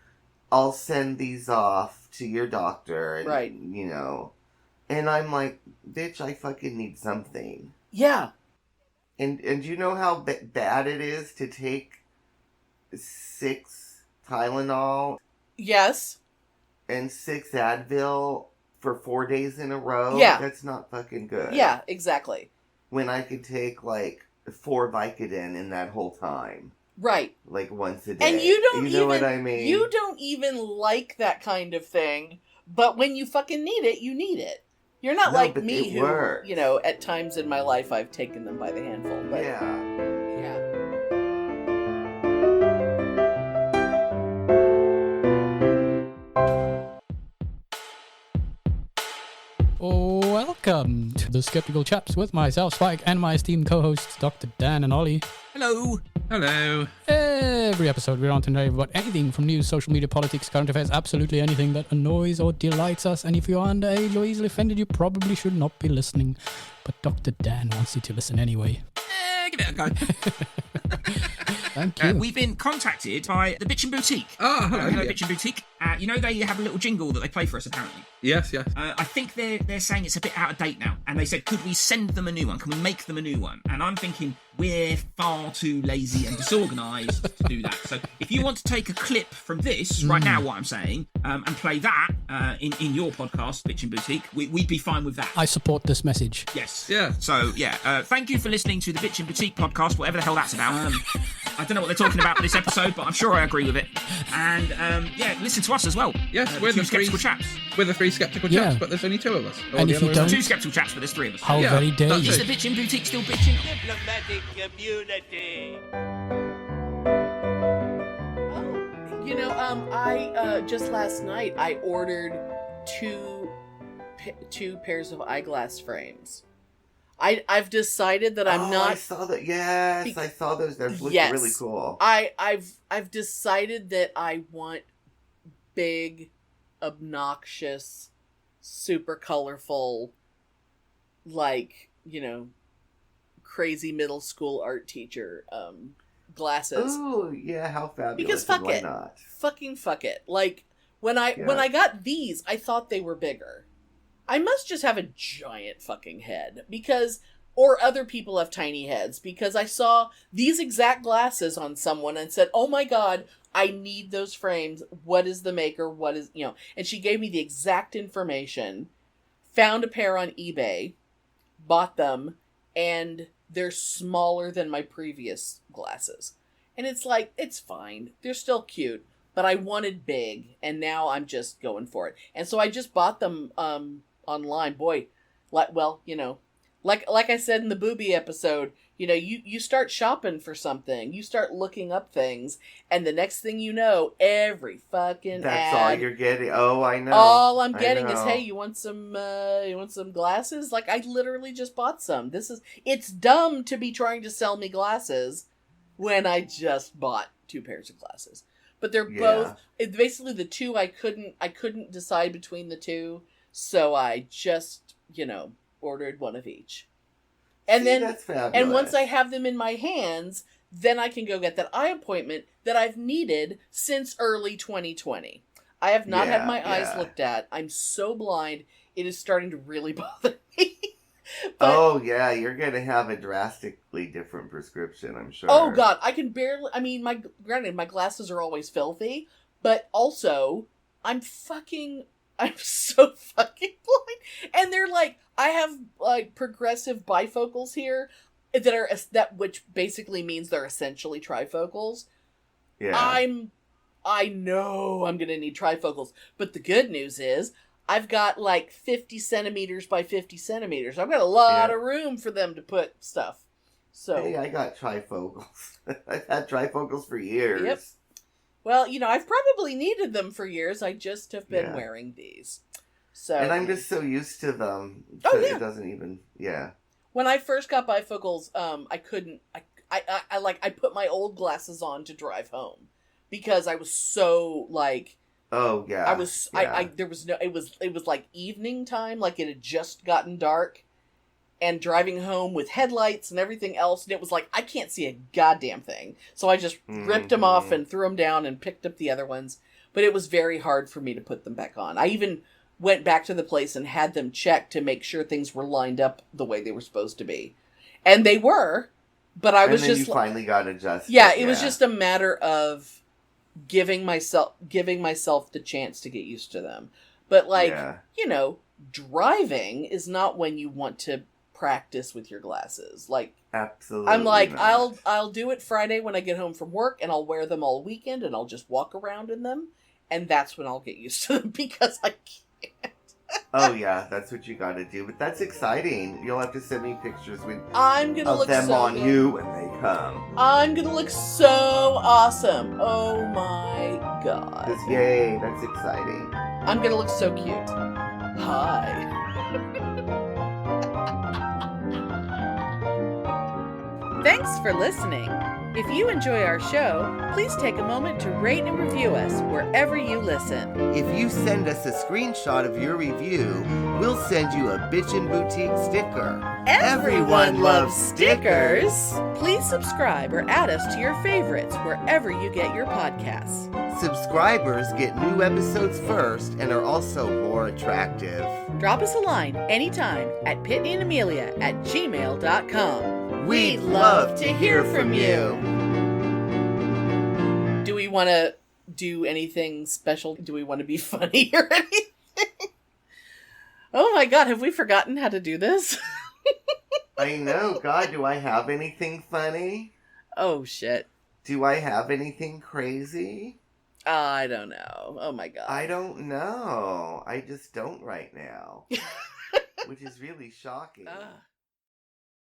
I'll send these off to your doctor. And, right. You know. And I'm like, bitch, I fucking need something. Yeah. And you know how bad it is to take 6 Tylenol? Yes. And 6 Advil for 4 days in a row? Yeah. That's not fucking good. Yeah, exactly. When I could take, like, 4 Vicodin in that whole time. Right. Like, once a day. And you know what I mean? You don't even like that kind of thing, but when you fucking need it, you need it. You're not like me who, you know, at times in my life I've taken them by the handful. But yeah. Welcome to the Skeptical Chaps with myself, Spike, and my esteemed co-hosts, Dr. Dan and Ollie. Hello. Hello. Hey! Every episode, we're on to know about anything from news, social media, politics, current affairs, absolutely anything that annoys or delights us. And if you're underage or easily offended, you probably should not be listening. But Dr. Dan wants you to listen anyway. Give it a go. Thank you. We've been contacted by the Bitchin' Boutique. Oh, hello. Hello, Yeah. Bitchin' Boutique. They have a little jingle that they play for us, apparently. Yes, yes. I think they're saying it's a bit out of date now. And they said, could we send them a new one? Can we make them a new one? And I'm thinking, we're far too lazy and disorganised to do that. So if you want to take a clip from this, right now what I'm saying, and play that in your podcast, Bitchin' Boutique, we'd be fine with that. I support this message. Yes. Yeah. So, thank you for listening to the Bitchin' Boutique podcast, whatever the hell that's about. I don't know what they're talking about in this episode, but I'm sure I agree with it. And, listen to us as well. Yes, we're the Skeptical Chaps. We're the three skeptical Yeah. chaps, but there's only two of us. And if you don't- Two Skeptical Chaps, but there's three of us. How Yeah, very dare that's you. Is the Bitchin' Boutique still bitching? Diplomatic community. I just last night I ordered two pairs of eyeglass frames. I've decided that I'm not. I saw that. Yes, I saw those. They look Yes. really cool. I've decided that I want big, obnoxious, super colorful, crazy middle school art teacher glasses. Oh yeah, how fabulous! Because and fuck why it. not? Fucking fuck it. Like when I got these, I thought they were bigger. I must just have a giant fucking head or other people have tiny heads, because I saw these exact glasses on someone and said, "Oh my God, I need those frames. What is the maker? What is, and she gave me the exact information, found a pair on eBay, bought them, and they're smaller than my previous glasses. And it's like, it's fine. They're still cute, but I wanted big, and now I'm just going for it. And so I just bought them online. Boy, like I said in the booby episode, you start shopping for something, you start looking up things, and the next thing you know, every fucking That's ad, all you're getting. Oh, I know. all I'm getting is, know. hey, you want some glasses? Like, I literally just bought some. It's dumb to be trying to sell me glasses when I just bought two pairs of glasses. But they're both, it's basically the two, I couldn't decide between the two, so I just, ordered one of each. And See, then, that's fabulous. and once I have them in my hands, then I can go get that eye appointment that I've needed since early 2020. I have not had my eyes looked at. I'm so blind, it is starting to really bother me. But, oh yeah, you're gonna have a drastically different prescription, I'm sure. oh God, I can barely. I mean, granted, my glasses are always filthy, but also I'm so fucking blind, and they're like, I have like progressive bifocals here which basically means they're essentially trifocals. Yeah. I know I'm gonna need trifocals, but the good news is I've got like 50 centimeters by 50 centimeters. I've got a lot of room for them to put stuff. So Hey, I got trifocals. I've had trifocals for years. Yep. Well, I've probably needed them for years. I just have been wearing these. So, And I'm just so used to them. Oh, So yeah. It doesn't even, when I first got bifocals, I couldn't. I put my old glasses on to drive home because I was so like. Oh yeah. I was. Yeah. There was no. It was like evening time. Like it had just gotten dark, and driving home with headlights and everything else, and it was like I can't see a goddamn thing. So I just ripped them off and threw them down and picked up the other ones. But it was very hard for me to put them back on. I even went back to the place and had them checked to make sure things were lined up the way they were supposed to be, and they were. But I was and then just you finally got adjusted. yeah. It was just a matter of giving myself the chance to get used to them. But driving is not when you want to practice with your glasses. Like, Absolutely. I'm like, not. I'll do it Friday when I get home from work, and I'll wear them all weekend, and I'll just walk around in them, and that's when I'll get used to them because I can't. Oh yeah, that's what you got to do. But that's exciting. You'll have to send me pictures I'm gonna of look them so on good. you when they come. I'm gonna look so awesome. Oh my God. 'Cause yay, that's exciting. I'm gonna look so cute. Hi. Thanks for listening. If you enjoy our show, please take a moment to rate and review us wherever you listen. If you send us a screenshot of your review, we'll send you a Bitchin' Boutique sticker. Everyone loves stickers! Please subscribe or add us to your favorites wherever you get your podcasts. Subscribers get new episodes first and are also more attractive. Drop us a line anytime at PitneyAndAmelia@gmail.com. We'd love to hear from you. Do we want to do anything special? Do we want to be funny or anything? Oh my god, have we forgotten how to do this? I know. God, do I have anything funny? Oh shit. Do I have anything crazy? I don't know. Oh my god. I don't know. I just don't right now. Which is really shocking.